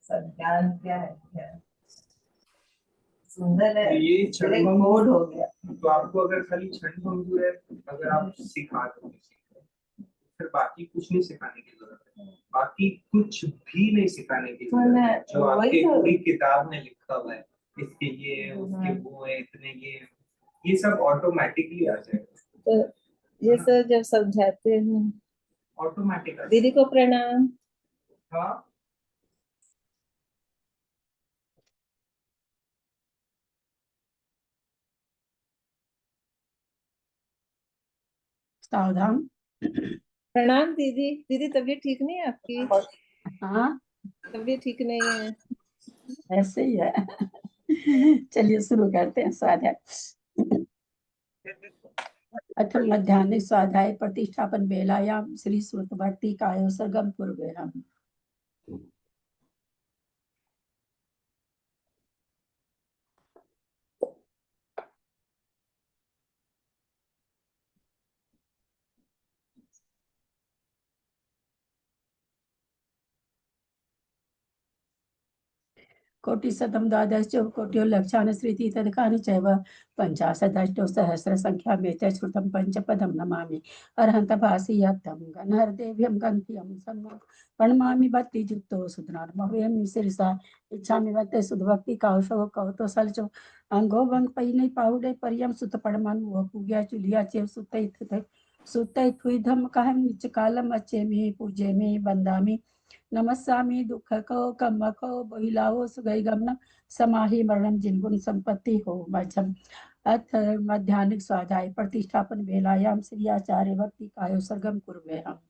सब ज्ञान क्या है, क्या सुंदर है। तो ये फिर एक मोड हो गया। तो आपको अगर खाली क्षण भंगुर है, अगर आप सिखा दो किसी को, फिर बाकी कुछ नहीं सिखाने की जरूरत है, बाकी कुछ भी नहीं सिखाने की जरूरत है। जो आपके पूरी किताब में लिखा हुआ है, इसके ये है, उसके वो है, इतने ये सब ऑटोमेटिकली आ जाएगा। तो ये सब जब समझाते हैं, ऑटोमेटिक दीदी को प्रणाम। हाँ, सावधान। प्रणाम दीदी। दीदी तबीयत ठीक नहीं है आपकी? हाँ, तबीयत ठीक नहीं है? ऐसे ही है। चलिए शुरू करते हैं स्वाध्याय। अथ मध्याह्न स्वाध्याय प्रतिष्ठापन बेलायाम श्री श्रुत भक्ति कायो सरगम पूर्वेरम। कोटिशतं द्वादश कोट्यो लक्षान् श्रीति तदकानि चैव पञ्चाशदष्टौ सहस्र संख्या में श्रुतं पंचपदं नमामि अरहंत भासी यत्तं गणहरदेव्यं गन्त्यं सम्मो प्रणमामि भक्तियुक्तो सुधनार्मह्यं शिरसा इच्छामि भक्ते सुधभक्ति काउशो कौतो सलचो अंगो वंग पैनै पाउडे परियम सुत पड़मन वो पूज्या चुलिया चेव सुतै थुतै सुतै थुई धम कहम निच कालम अच्छे में पूजे में बंदामी नमस्सामि दुःखको कम्मको बहिलाओ सुगई गमन समाहि मरणम जिनगुण संपत्ति हो मजम। अथ मध्याह्निक स्वाध्याय प्रतिष्ठापन वेलायाम श्री आचार्य भक्ति कायो सरगम कुर्वे हम।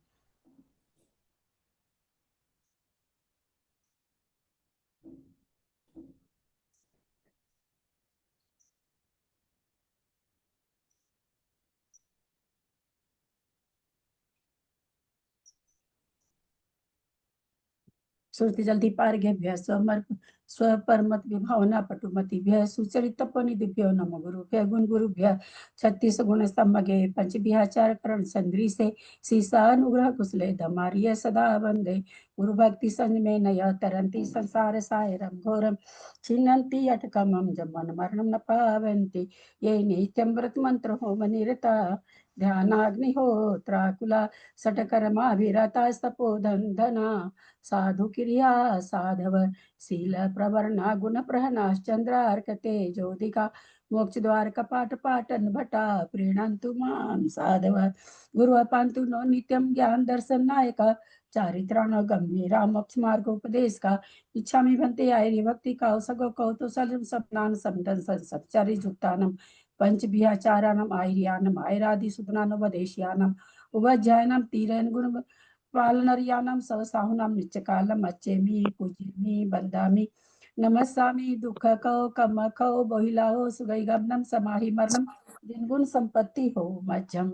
श्रुति जल्दी पारगेभ्य स्वमर स्वपरमत विभावना पटुमतिभ्य सुचरितपनिदिभ्यो नमो गुरुभ्य गुण गुरुभ्य 36 गुण सम्मगे पंच विहाचार करण संग्री से सीसानुग्रह कुशले धमार्य सदा वंदे गुरु भक्ति संग में नय तरंती संसार सायरम घोरम छिन्नन्ति अटकमं जमन मरणं न पावन्ति ये नित्यमृत मंत्र होम निरता ध्यानाग्निहोत्राकुला सटकर्माभिरता सपोधन साधु क्रिया साधव शील प्रवर्णा गुण प्रहनाश्चंद्रार्क तेजोदिका मोक्ष द्वार कपाट पाटन भटा प्रीणंतु मां साधव गुरु पांतु नो नित्यम ज्ञान दर्शन नायक चारित्राण गंभीरा मोक्ष मार्गोपदेश का इच्छा में बनते आयरी भक्ति का सगो कौतो सलम सपनान समदन सच्चरि जुक्तानम पंच बिहाचारानम आयरियानम आयरादि सुदनानम वदेशियानम उभज्जायनम तीरन गुण पालनरियानम सवसाहुनाम नित्यकालम अच्छेमि पूजिमि बंदामि नमस्सामि दुःखको कमको बोहिलाहो सुगैगमनम समाहि मरणम जिनगुण संपत्ति हो मज्जम।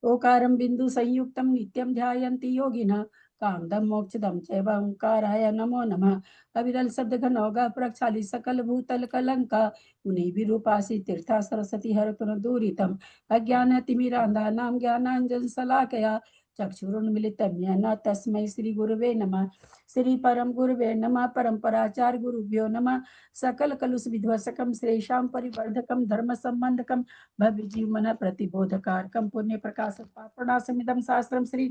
ओकारं बिंदु संयुक्तं नित्यं ध्यायन्ति योगिनः कामदं मोक्षदं चैव ओंकाराय नमो नमः। अविरल शब्द घनौघ प्रक्षाली सकल भूतल कलंका उन्हीं विरूपासी तीर्था सरस्वती हर तुन दूरितम अज्ञान तिमिरांधा नाम ज्ञानांजन सलाकया चक्षुरुन्मिलितं येन तस्मै श्री गुरुवे नमः। श्री परम गुरुवे नमः। परंपराचार्य गुरुभ्यो नमः। सकल कलुष विध्वंसकम श्रेषां परिवर्धकम धर्म संबंधकम भव्य जीवन प्रतिबोधकारकम पुण्य प्रकाश पापणासमिदं शास्त्रम श्री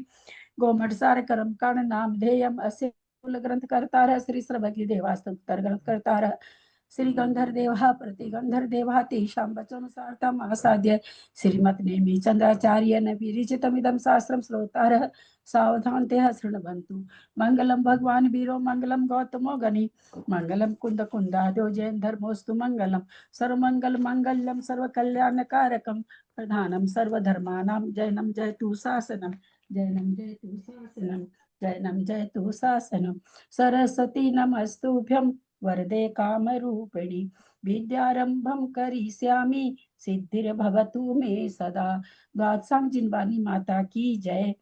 गोमठ सार कर्म कारण नाम ध्येयम अस्य मूल ग्रंथ करतार श्री श्रवगी देवास्तुतर ग्रंथ करतार श्री गंधर देवा प्रतिगंधर देवा तेषां वचनुसार्थम आसाद्य श्रीमत नेमि चंद्राचार्य विरचितमिदं शास्त्रम श्रोतारः सावधानतः शृण्वन्तु। मंगलम भगवान वीरो मंगलम गौतमो गणि मंगलम कुंद कुंदादो जैन धर्मोस्तु मंगलम सर्वमंगल मंगल्यम सर्वकल्याणकारकम प्रधानम सर्वधर्मानां जैनम जयतु शासनम जैनम जयतु शासनम जैनम जयतु शासनम। सरस्वती नमस्तुभ्यं वरदे कामरूपिणि विद्यारंभं करिष्यामि सिद्धिर्भवतु मे सदा। द्वादशांग जिनवानी माता की जय।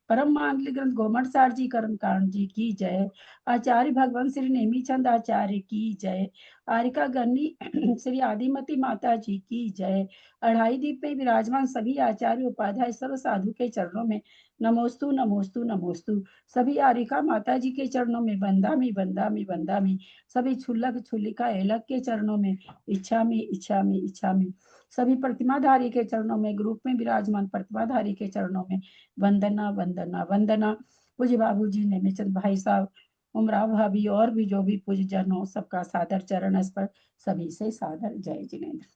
परम मांगलिक ग्रंथ गोमठ सार जी कर्म कारण जी की जय। आचार्य भगवान श्री नेमी चंद आचार्य की जय। आरिका गन्नी श्री आदिमती माता जी की जय। अढ़ाई दीप में विराजमान सभी आचार्य उपाध्याय सर्व साधु के चरणों में नमोस्तु नमोस्तु नमोस्तु। सभी आरिका माता जी के चरणों में वंदामि वंदामि वंदामि। सभी छुल्लक छुल्लिका एलक के चरणों में इच्छामि इच्छामि इच्छामि। सभी प्रतिमाधारी के चरणों में, ग्रुप में विराजमान प्रतिमाधारी के चरणों में वंदना वंदना वंदना। पूज्य बाबू जी, नेमीचंद भाई साहब, उमराव भाभी और भी जो भी पूज्य जन हो, सबका सादर चरण स्पर्श, सभी से सादर जय जिनेन्द्र।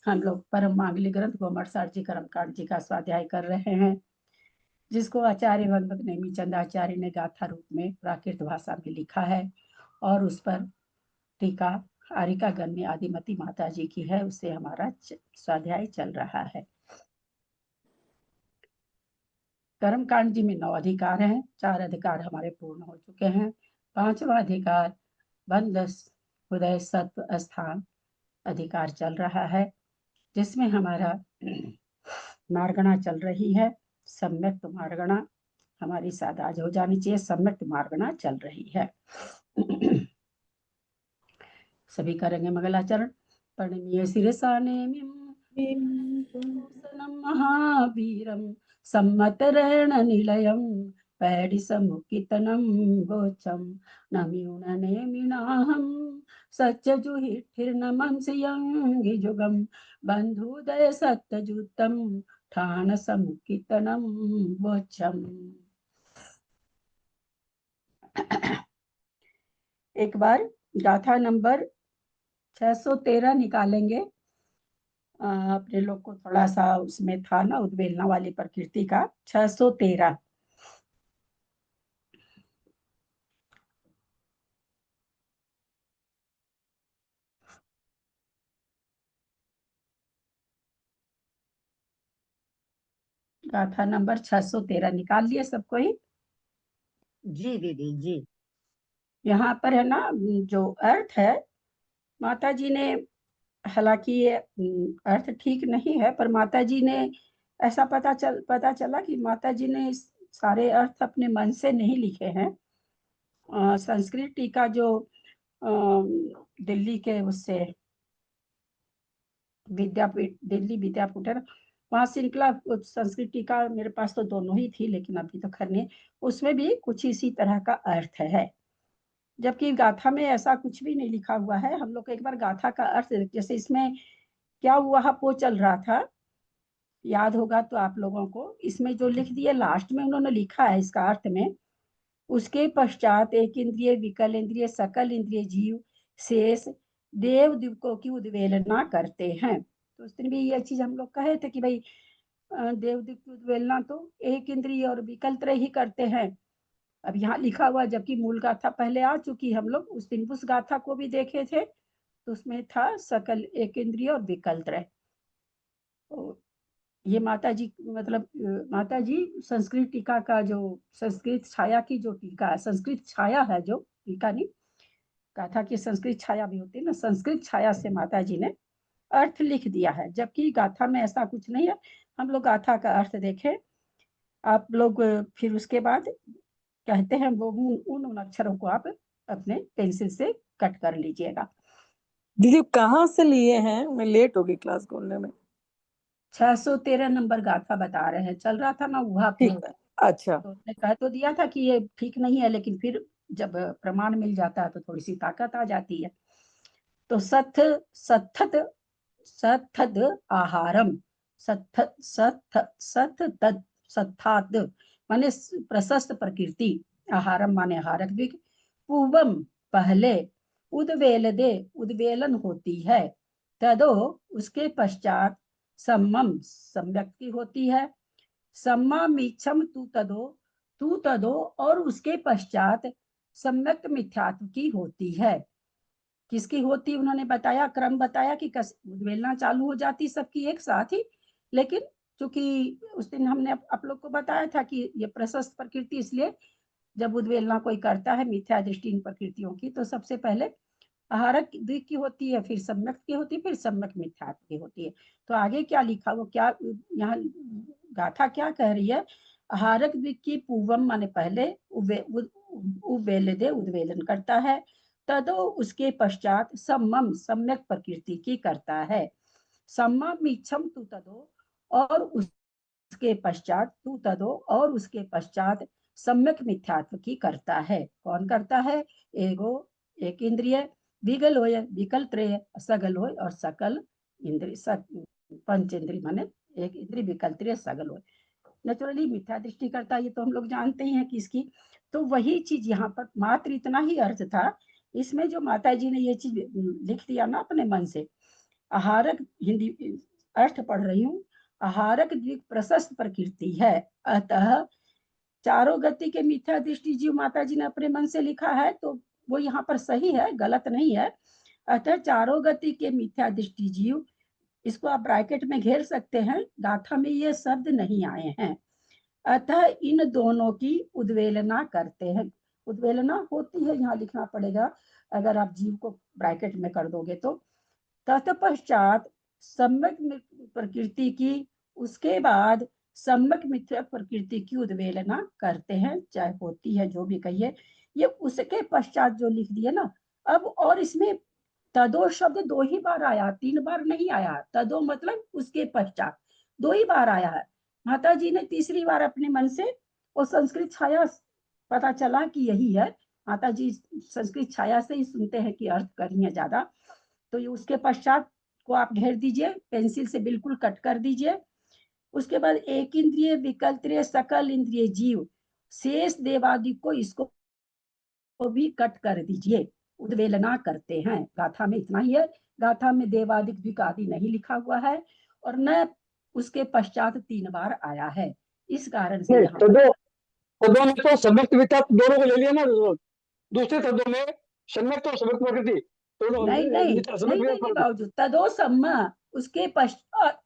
हम लोग परम मांगलिक ग्रंथ गोमटसार जी कर्मकांड जी का स्वाध्याय कर रहे हैं, जिसको आचार्य भगवत नेमीचंद आचार्य ने गाथा रूप में प्राकृत भाषा में लिखा है और उस पर टीका आरिका गन्नी आदिमती माता जी की है। उससे हमारा स्वाध्याय चल रहा है। कर्मकांड जी में 9 अधिकार हैं। 4 अधिकार हमारे पूर्ण हो चुके हैं। 5वां अधिकार बंध उदय सत्व स्थान अधिकार चल रहा है, जिसमें हमारा मार्गणा चल रही है। सम्यक मार्गणा हमारी साथ आज हो जानी चाहिए। सम्यक मार्गणा चल रही है। सभी करेंगे मंगलाचरण। परणीय शिरसा नेमिं महावीरम सम्मतरेण निलयम पैडिसमुकितनं गोचम नम्यूननेमिनाहं सच्चजुहिठिर्नमंसियंगिजुगम बंधुदय सत्यजुतम ठान समुकितनं गोचम। एक बार गाथा नंबर 613 निकालेंगे। अपने लोग को थोड़ा सा उसमें था ना, उद्वेलना वाली प्रकृति का। 613 गाथा नंबर 613 निकाल लिए सब कोई? जी दीदी जी। यहाँ पर है ना, जो अर्थ है माता जी ने, हालांकि ये अर्थ ठीक नहीं है, पर माता जी ने ऐसा पता चला कि माता जी ने सारे अर्थ अपने मन से नहीं लिखे हैं। संस्कृत टीका जो दिल्ली के उससे विद्यापीठ, दिल्ली विद्यापीठ है ना, वहां से निकला संस्कृत टीका। मेरे पास तो दोनों ही थी, लेकिन अभी तो खैर नहीं। उसमें भी कुछ इसी तरह का अर्थ है, जबकि गाथा में ऐसा कुछ भी नहीं लिखा हुआ है। हम लोग को एक बार गाथा का अर्थ, जैसे इसमें क्या हुआ वो चल रहा था, याद होगा तो आप लोगों को। इसमें जो लिख दिया लास्ट में उन्होंने लिखा है इसका अर्थ में, उसके पश्चात एक इंद्रिय विकल इंद्रिय सकल इंद्रिय जीव शेष देव दिवकों की उद्वेलना करते हैं। तो उस दिन भी ये चीज हम लोग कहे थे कि भाई देव दिव की उद्वेलना तो एक इंद्रिय और विकल त्रय ही करते हैं। अब यहाँ लिखा हुआ, जबकि मूल गाथा पहले आ चुकी, हम लोग उस दिन उस गाथा को भी देखे थे, तो उसमें था सकल एक इंद्रिय और विकल त्रय। तो ये माता जी, मतलब माता जी संस्कृत टीका का जो संस्कृत छाया की जो टीका है, संस्कृत छाया है जो टीका, नहीं गाथा की संस्कृत छाया भी होती है ना, संस्कृत छाया से माता जी ने अर्थ लिख दिया है, जबकि गाथा में ऐसा कुछ नहीं है। हम लोग गाथा का अर्थ देखें, आप लोग फिर उसके बाद कहते हैं वो उन अक्षरों को आप अपने पेंसिल से कट कर लीजिएगा। दीदी कहाँ से लिए हैं? मैं लेट हो गई क्लास खोलने में। 613 नंबर गाथा बता रहे हैं, चल रहा था ना वहाँ पे। ठीक है, अच्छा। तो उसने कह तो दिया था कि ये ठीक नहीं है, लेकिन फिर जब प्रमाण मिल जाता है तो थोड़ी सी ताकत आ जाती है। तो सथ सथत सथद आहारम, सथ सथ सथ तद सथाद माने प्रशस्त प्रकृति, आहारम माने आहारक दिक, पूर्वम पहले, उद्वेलदे उद्वेलन होती है, तदो उसके पश्चात, सम्मम सम्यक की होती है, सम्मा मीक्षम तू तदो और उसके पश्चात सम्यक मिथ्यात्व की होती है। किसकी होती उन्होंने बताया, क्रम बताया कि उद्वेलना चालू हो जाती सबकी एक साथ ही, लेकिन चूंकि उस दिन हमने आप लोग को बताया था कि ये प्रशस्त प्रकृति, इसलिए जब उद्वेलना कोई करता है मिथ्या दृष्टि इन प्रकृतियों की, तो सबसे पहले आहारक द्विक की होती है, फिर सम्यक की होती है, फिर सम्यक मिथ्यात्व की होती है। तो आगे क्या लिखा, वो क्या यहाँ गाथा क्या कह रही है, आहारक द्विक की पूर्वम माने पहले, उद्वेलन करता है, तदो उसके पश्चात सम्मम सम्यक प्रकृति की करता है। सम्मम इच्छम तू तदो और उसके पश्चात तू तदो और उसके पश्चात सम्यक मिथ्यात्व की करता है। कौन करता है? एगो एक इंद्रिय, विगल होय विकल त्रय, सगल होय और सकल इंद्रिय, पंच इंद्रिय माने एक इंद्रिय विकल त्रय सगल होय। नेचुरली मिथ्या दृष्टि करता है, ये तो हम लोग जानते ही हैं किसकी। तो वही चीज यहाँ पर मात्र इतना ही अर्थ था। इसमें जो माता जी ने ये चीज लिख दिया ना अपने मन से, आहारक, हिंदी अर्थ पढ़ रही हूँ, आहारक द्विक प्रशस्त प्रकृति है, अतः चारों गति के मिथ्या दृष्टि जीव माता जी ने अपने मन से लिखा है, तो वो यहाँ पर सही है, गलत नहीं है। अतः चारों गति के मिथ्या दृष्टि जीव, इसको आप ब्रैकेट में घेर सकते हैं, गाथा में ये शब्द नहीं आए हैं। अतः इन दोनों की उद्वेलना करते हैं। उद्वेलना होती है, यहाँ लिखना पड़ेगा अगर आप जीव को ब्रैकेट में कर दोगे तो। तत्पश्चात सम्यक प्रकृति की, उसके बाद सम्यक मिथ्या प्रकृति की उद्वेलना करते हैं, चाहे होती है जो भी कहिए। ये उसके पश्चात जो लिख दिए ना, अब और इसमें तदो शब्द 2 ही बार आया, 3 बार नहीं आया। तदो मतलब उसके पश्चात 2 ही बार आया है। माता जी ने तीसरी बार अपने मन से वो संस्कृत छाया पता चला कि यही है। माता जी संस्कृत छाया से ही सुनते हैं कि अर्थ करिए ज्यादा। तो ये उसके पश्चात को आप घेर दीजिए, पेंसिल से बिल्कुल कट कर दीजिए। उसके बाद एक इंद्रिय विकल त्रय सकल इंद्रिय जीव शेष देवादि को, इसको भी कट कर दीजिए। उद्वेलना करते हैं, गाथा में इतना ही है। गाथा में देवादिक द्विकादि नहीं लिखा हुआ है और न उसके पश्चात 3 बार आया है। इस कारण से नहीं, यहाँ पर तदो में तो सम्यक विचार दोनों को ले लिया ना। दूसरे तदो में सम्यक और सम्यक प्रकृति दोनों नहीं नहीं सम्यक नहीं नहीं, बाबूजी, तदो सम्मा उसके पश्चात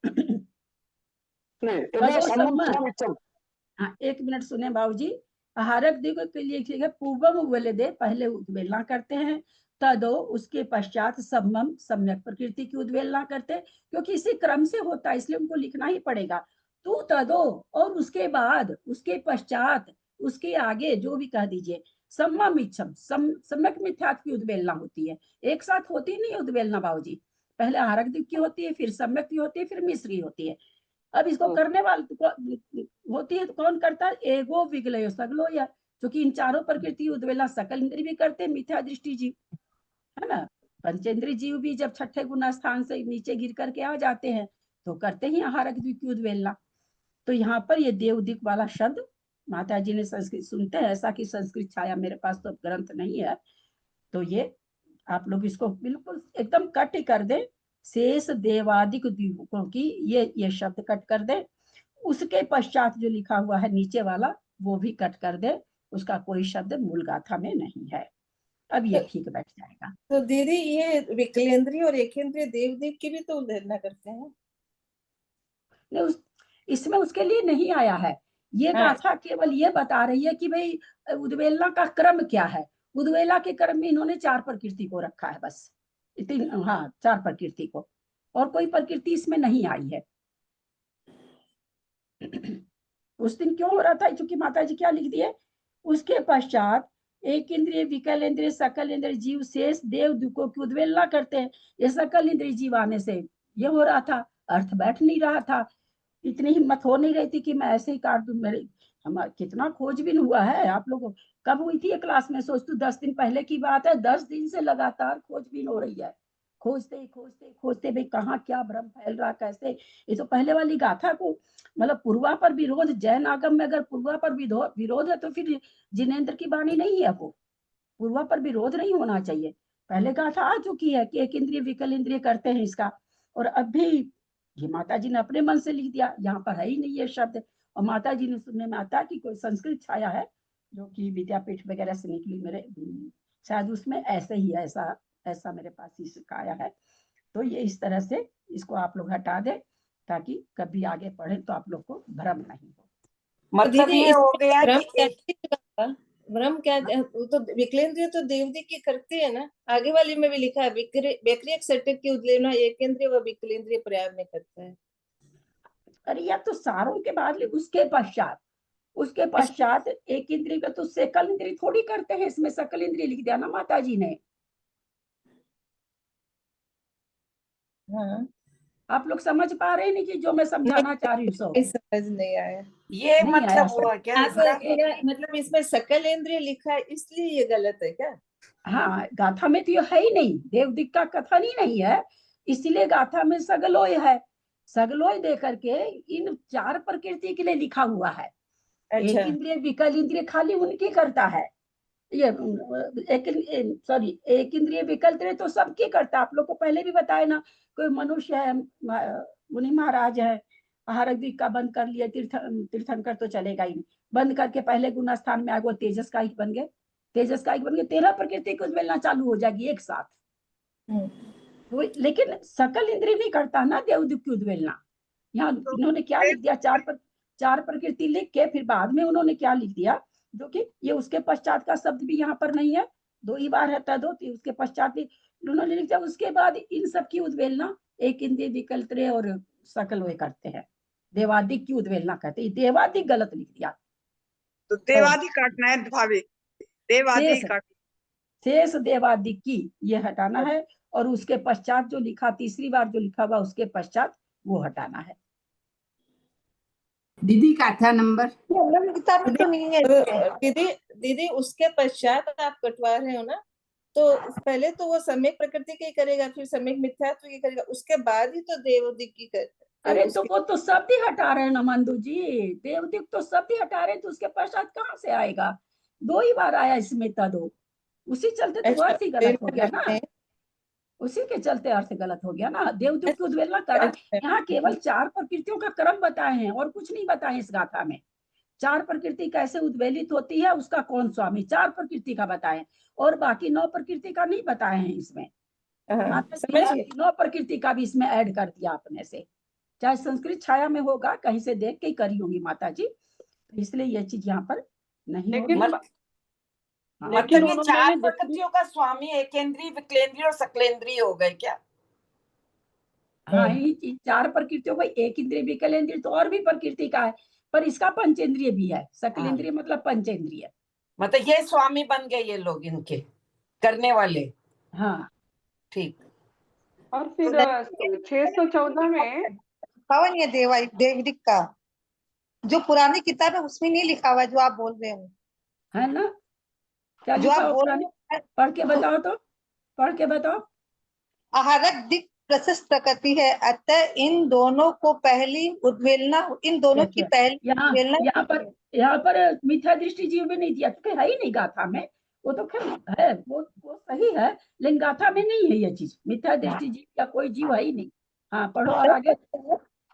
नहीं, तदो तदो सम्मम सम्मा। स्वम इच्छम। हाँ, 1 मिनट सुने बाबूजी। आहारक दिगो के लिए ठीक है, पूर्वम उद्वेलदे, पहले उद्वेलना करते हैं। तदो उसके पश्चात सम्मम सम्यक प्रकृति की उद्वेलना करते हैं, क्योंकि इसी क्रम से होता है इसलिए उनको लिखना ही पड़ेगा। तू तदो और उसके बाद, उसके पश्चात, उसके आगे जो भी कह दीजिए। सम्मम इच्छम, सम्यक मिथ्यात्व की उद्वेलना होती है, एक साथ होती नहीं उद्वेलना बाबूजी। पहले आहारक दिग की होती है, फिर सम्यक की होती है, फिर मिश्री होती है। अब इसको करने वाले होती है तो कौन करता है? एगो विगलयो सगलो, या क्योंकि इन चारों प्रकृति उद्वेला सकल इंद्रिय भी करते हैं, मिथ्या दृष्टि जीव, है ना। पंचेंद्रिय जीव भी जब छठे गुना स्थान से नीचे गिर करके आ जाते हैं तो करते ही आहारक द्विक की उद्वेलना। तो यहाँ पर ये देवदिक वाला शब्द माता जी ने संस्कृत सुनते हैं, ऐसा कि संस्कृत छाया मेरे पास तो ग्रंथ नहीं है, तो ये आप लोग इसको बिल्कुल एकदम कट कर दे। शेष देवादिक द्वीपों की ये शब्द कट कर दे। उसके पश्चात जो लिखा हुआ है नीचे वाला वो भी कट कर दे, उसका कोई शब्द मूल गाथा में नहीं है। अब ये ठीक बैठ जाएगा। तो दीदी ये विकलेंद्रिय और एकेंद्रिय देवदेव की भी तो उल्लेखना करते हैं। नहीं, इसमें उसके लिए नहीं आया है। ये हाँ। गाथा केवल ये बता रही है कि भाई उद्वेलना का क्रम क्या है। उद्वेला के क्रम में इन्होंने 4 प्रकृति को रखा है बस, हाँ 4 प्रकृति को, और कोई प्रकृति इसमें नहीं आई है। उस दिन क्यों हो रहा था? क्योंकि माता जी क्या लिख दिए? उसके पश्चात एक इंद्रिय विकल इंद्रिय सकल इंद्रिय जीव शेष देव दुखों की उद्वेलना करते हैं। ये सकल इंद्रिय जीव आने से ये हो रहा था, अर्थ बैठ नहीं रहा था। इतनी हिम्मत हो नहीं रही थी कि मैं ऐसे ही काट दूं। मेरे हम कितना खोजबीन हुआ है, आप लोग कब हुई थी ये क्लास में? सोच तू 10 दिन पहले की बात है, 10 दिन से लगातार खोजबीन हो रही है। खोजते खोजते खोजते भाई कहाँ क्या भ्रम फैल रहा कैसे। ये तो पहले वाली गाथा को, मतलब पूर्वा पर विरोध, जैन आगम में अगर पूर्वा पर विरोध है तो फिर जिनेन्द्र की वाणी नहीं है वो। पूर्वा पर विरोध नहीं होना चाहिए। पहले गाथा आ चुकी है कि एक इंद्रिय विकल इंद्रिय करते हैं इसका, और अब भी ये माता जी ने अपने मन से लिख दिया, यहाँ पर है ही नहीं ये शब्द। और माता जी ने सुनने में आता कि कोई संस्कृत छाया है जो कि विद्यापीठ वगैरह से निकली, मेरे शायद उसमें ऐसे ही ऐसा ऐसा मेरे पास ही सिखाया है। तो ये इस तरह से इसको आप लोग हटा दें ताकि कभी आगे पढ़े तो आप लोग को भ्रम नहीं हो। मतलब दीदी ये हो गया भ्रम कि भ्रम क्या? वो तो विकलेंद्रिय तो देवदी की करते हैं ना, आगे वाले में भी लिखा है बेक्रियक सटक की उद्वेलना एकेंद्रिय व विकलेंद्रिय पर्याय में करता है। अरे यार, तो सारों के बाद उसके पश्चात एक इंद्रिय का तो सकल इंद्रिय थोड़ी करते हैं, इसमें सकल इंद्रिय लिख दिया ना माता जी ने। हाँ, आप लोग समझ पा रहे हैं नहीं कि जो मैं समझाना चाह रही हूँ सो नहीं समझ नहीं आया। ये नहीं मतलब आया हुआ क्या आप इसका? मतलब इसमें सकल इंद्रिय लिखा है इसलिए ये गलत है क्या? हाँ, गाथा में तो ये है ही नहीं, देवदिक का कथन ही नहीं है, इसलिए गाथा में सगलोय है। सगलोय दे करके इन 4 प्रकृति के लिए लिखा हुआ है। अच्छा, एक इंद्रिय विकल इंद्रिय खाली उनकी करता है, ये सॉरी, एक इंद्रिय विकल इंद्रिय तो सबकी करता है। आप लोग को पहले भी बताया ना, कोई मनुष्य है, मुनि महाराज है, आहार दिक का बंद कर लिया, तीर्थंकर तो चलेगा ही नहीं, बंद करके पहले गुण स्थान में आगे वो तेजस का ही बन गए, तेजस का ही बन गए, 13 प्रकृति को मिलना चालू हो जाएगी एक साथ। लेकिन सकल इंद्रिय नहीं करता ना देवदूत की उद्वेलना। यहाँ इन्होंने क्या लिख दिया, 4 प्रकृति लिख के फिर बाद में उन्होंने क्या लिख दिया, जो कि ये उसके पश्चात का शब्द भी यहाँ पर नहीं है, 2 ही बार है तदो, उसके पश्चात भी उन्होंने लिख दिया। उसके बाद इन सब की उद्वेलना एक इंद्रिय विकल्प और सकल वे करते हैं, देवादिक की उद्वेलना करते हैं। देवादिक गलत लिख दिया, तो देवादि काटना है भाभी, देवादि शेष काट। शेष देवादिक की ये हटाना है, और उसके पश्चात जो लिखा, तीसरी बार जो लिखा हुआ उसके पश्चात वो हटाना है। दीदी काठा नंबर किताब में तो नहीं है दीदी। दीदी उसके पश्चात आप कटवा रहे हो ना, तो पहले तो वो सम्यक प्रकृति की करेगा, फिर सम्यक मिथ्यात्व की करेगा, उसके बाद ही तो देवदिक की अरे तो वो तो शब्द ही हटा रहे हैं ना मंदू जी, देवदिक तो शब्द ही हटा रहे हैं, तो उसके पश्चात कहाँ से आएगा? 2 ही बार आया इसमें तदो, उसी चलते तो अर्थ ही गलत हो गया ना, उसी के चलते अर्थ गलत हो गया ना। देवदूत की उद्वेलना करा, यहाँ केवल 4 प्रकृतियों का क्रम बताए हैं और कुछ नहीं बताए इस गाथा में। 4 प्रकृति कैसे उद्वेलित होती है, उसका कौन स्वामी, 4 प्रकृति का बताए, और बाकी 9 प्रकृति का नहीं बताए हैं इसमें। समझ गए। 9 प्रकृति का भी इसमें ऐड कर दिया अपने से, चाहे संस्कृत छाया में होगा, कहीं से देख के करी होंगी माता जी, इसलिए ये चीज यहाँ पर नहीं होगी। मतलब ये 4 प्रकृतियों का स्वामी एकेंद्रीय, विकलेंद्रीय और सकलेंद्रीय हो गए क्या? हाँ, ये 4 प्रकृतियों को, एक इंद्रिय विकलेंद्रिय तो और भी प्रकृति का है, पर इसका पंचेंद्रिय भी है, सकलेंद्रिय मतलब पंचेंद्रिय। मतलब ये स्वामी बन गए ये लोग, इनके करने वाले। हाँ ठीक। और फिर 614 में पवन ये देवदिक का जो पुरानी किताब है उसमें नहीं लिखा हुआ, जो आप बोल रहे हो है ना, क्या जो लिखा आप हो बोल पुराने? पढ़ के बताओ तो, पढ़ के बताओ। आहारक दिक प्रशस्त प्रकृति है, अतः इन दोनों को पहली उद्वेलना, इन दोनों की पहली उद्वेलना। यहाँ पर मिथ्या दृष्टि जीव में नहीं दिया, क्योंकि है ही नहीं गाथा में, वो तो खैर है, वो सही है, लेकिन गाथा में नहीं है ये चीज, मिथ्या दृष्टि जीव का कोई जीव है ही नहीं। हाँ पढ़ो और आगे।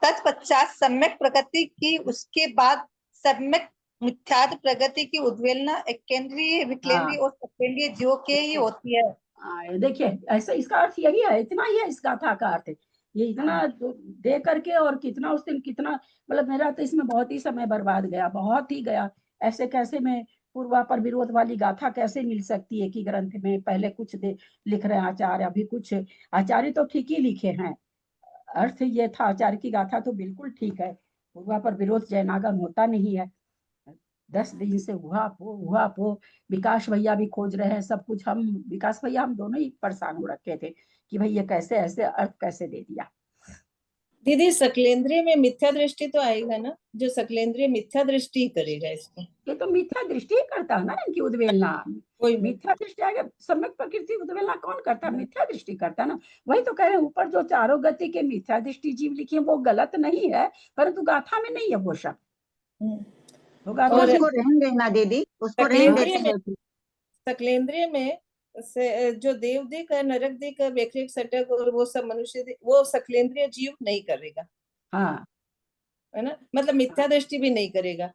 तत्पश्चात सम्यक प्रकृति की, उसके बाद सम्यक मिथ्यात्व प्रकृति की उद्वेलना एकेंद्रीय, विकलेंद्रीय और सकेंद्रीय जीवों के ही होती है। देखिए ऐसा, इसका अर्थ यही है, इतना ही है इस गाथा का अर्थ, ये इतना दे करके, और कितना उस दिन कितना, मतलब मेरा तो इसमें बहुत ही समय बर्बाद गया, बहुत ही गया। ऐसे कैसे में पूर्वा पर विरोध वाली गाथा कैसे मिल सकती है कि ग्रंथ में पहले कुछ लिख रहे हैं आचार्य, अभी कुछ, आचार्य तो ठीक ही लिखे हैं, अर्थ ये था आचार्य की गाथा तो बिल्कुल ठीक है, पूर्वा पर विरोध जयनागम होता नहीं है। 10 दिन से हुआ पो विकास भैया भी खोज रहे हैं सब कुछ, हम विकास भैया हम दोनों ही परेशान हो रखे थे कि भाई ये कैसे ऐसे अर्थ कैसे दे दिया। दीदी सकलेंद्रिय में मिथ्या दृष्टि तो आएगा ना, जो सकलेंद्रिय मिथ्या दृष्टि ही करेगा इसको। ये तो मिथ्या दृष्टि ही करता है ना, इनकी उद्वेलना मिथ्या दृष्टि आगे, सम्यक प्रकृति उद्वेलना कौन करता है? मिथ्या दृष्टि करता है ना। वही तो कह रहे हैं, ऊपर जो 4 गति के मिथ्या दृष्टि जीव लिखे वो गलत नहीं है, परंतु गाथा में नहीं है वो शब्द। और उसको रहने देना दीदी, उसको रहने देते। सकलेंद्रिय में से जो देवदिक है, नरकदिक है, वैक्रिक सटक और वो सब मनुष्य, वो सकलेंद्रिय जीव नहीं करेगा। हाँ है ना, मतलब मिथ्या दृष्टि भी नहीं करेगा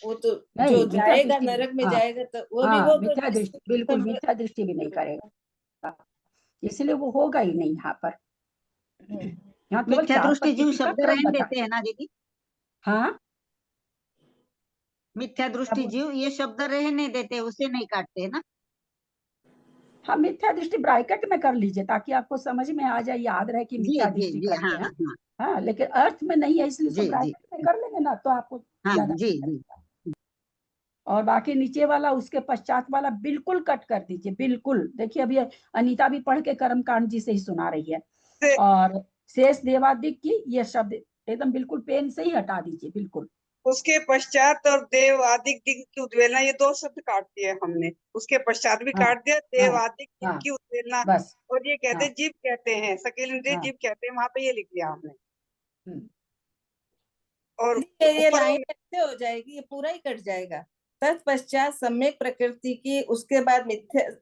वो तो, जो जाएगा नरक में जाएगा तो वो भी वो मिथ्या दृष्टि, बिल्कुल मिथ्या दृष्टि भी नहीं करेगा, इसलिए वो होगा ही नहीं यहाँ पर। यहाँ मिथ्या दृष्टि जीव शब्द रहने देते हैं ना दीदी। हाँ, मिथ्या दृष्टि जीव ये शब्द रहने देते, उसे नहीं काटते है ना। हाँ, मिथ्या दृष्टि ब्रैकेट में कर लीजिए ताकि आपको समझ में आ जाए, याद रहे कि मिथ्या दृष्टि करते हैं। हाँ, लेकिन अर्थ में नहीं है, इसलिए ब्रैकेट में कर लेंगे ना तो आपको याद। और बाकी नीचे वाला, उसके पश्चात वाला बिल्कुल कट कर दीजिए, बिल्कुल। देखिए अभी अनीता भी पढ़ के कर्मकांड जी से ही सुना रही है, और शेष देवादिक की ये शब्द एकदम बिल्कुल पेन से ही हटा दीजिए, बिल्कुल। उसके पश्चात और देव आदिक दिन की उद्वेलना, ये दो शब्द काट दिए हमने। उसके पश्चात भी हाँ, काट दिया, देव हाँ, आदिक दिन हाँ, की उद्वेलना। बस। और ये कहते हाँ, जीव कहते हैं, सकल इंद्रिय हाँ, जीव कहते हैं, वहां पे ये लिख दिया हमने। हम्म, और ये ऊपर लाइन ऐसे हो जाएगी, ये पूरा ही कट जाएगा। तत्पश्चात सम्यक प्रकृति की, उसके बाद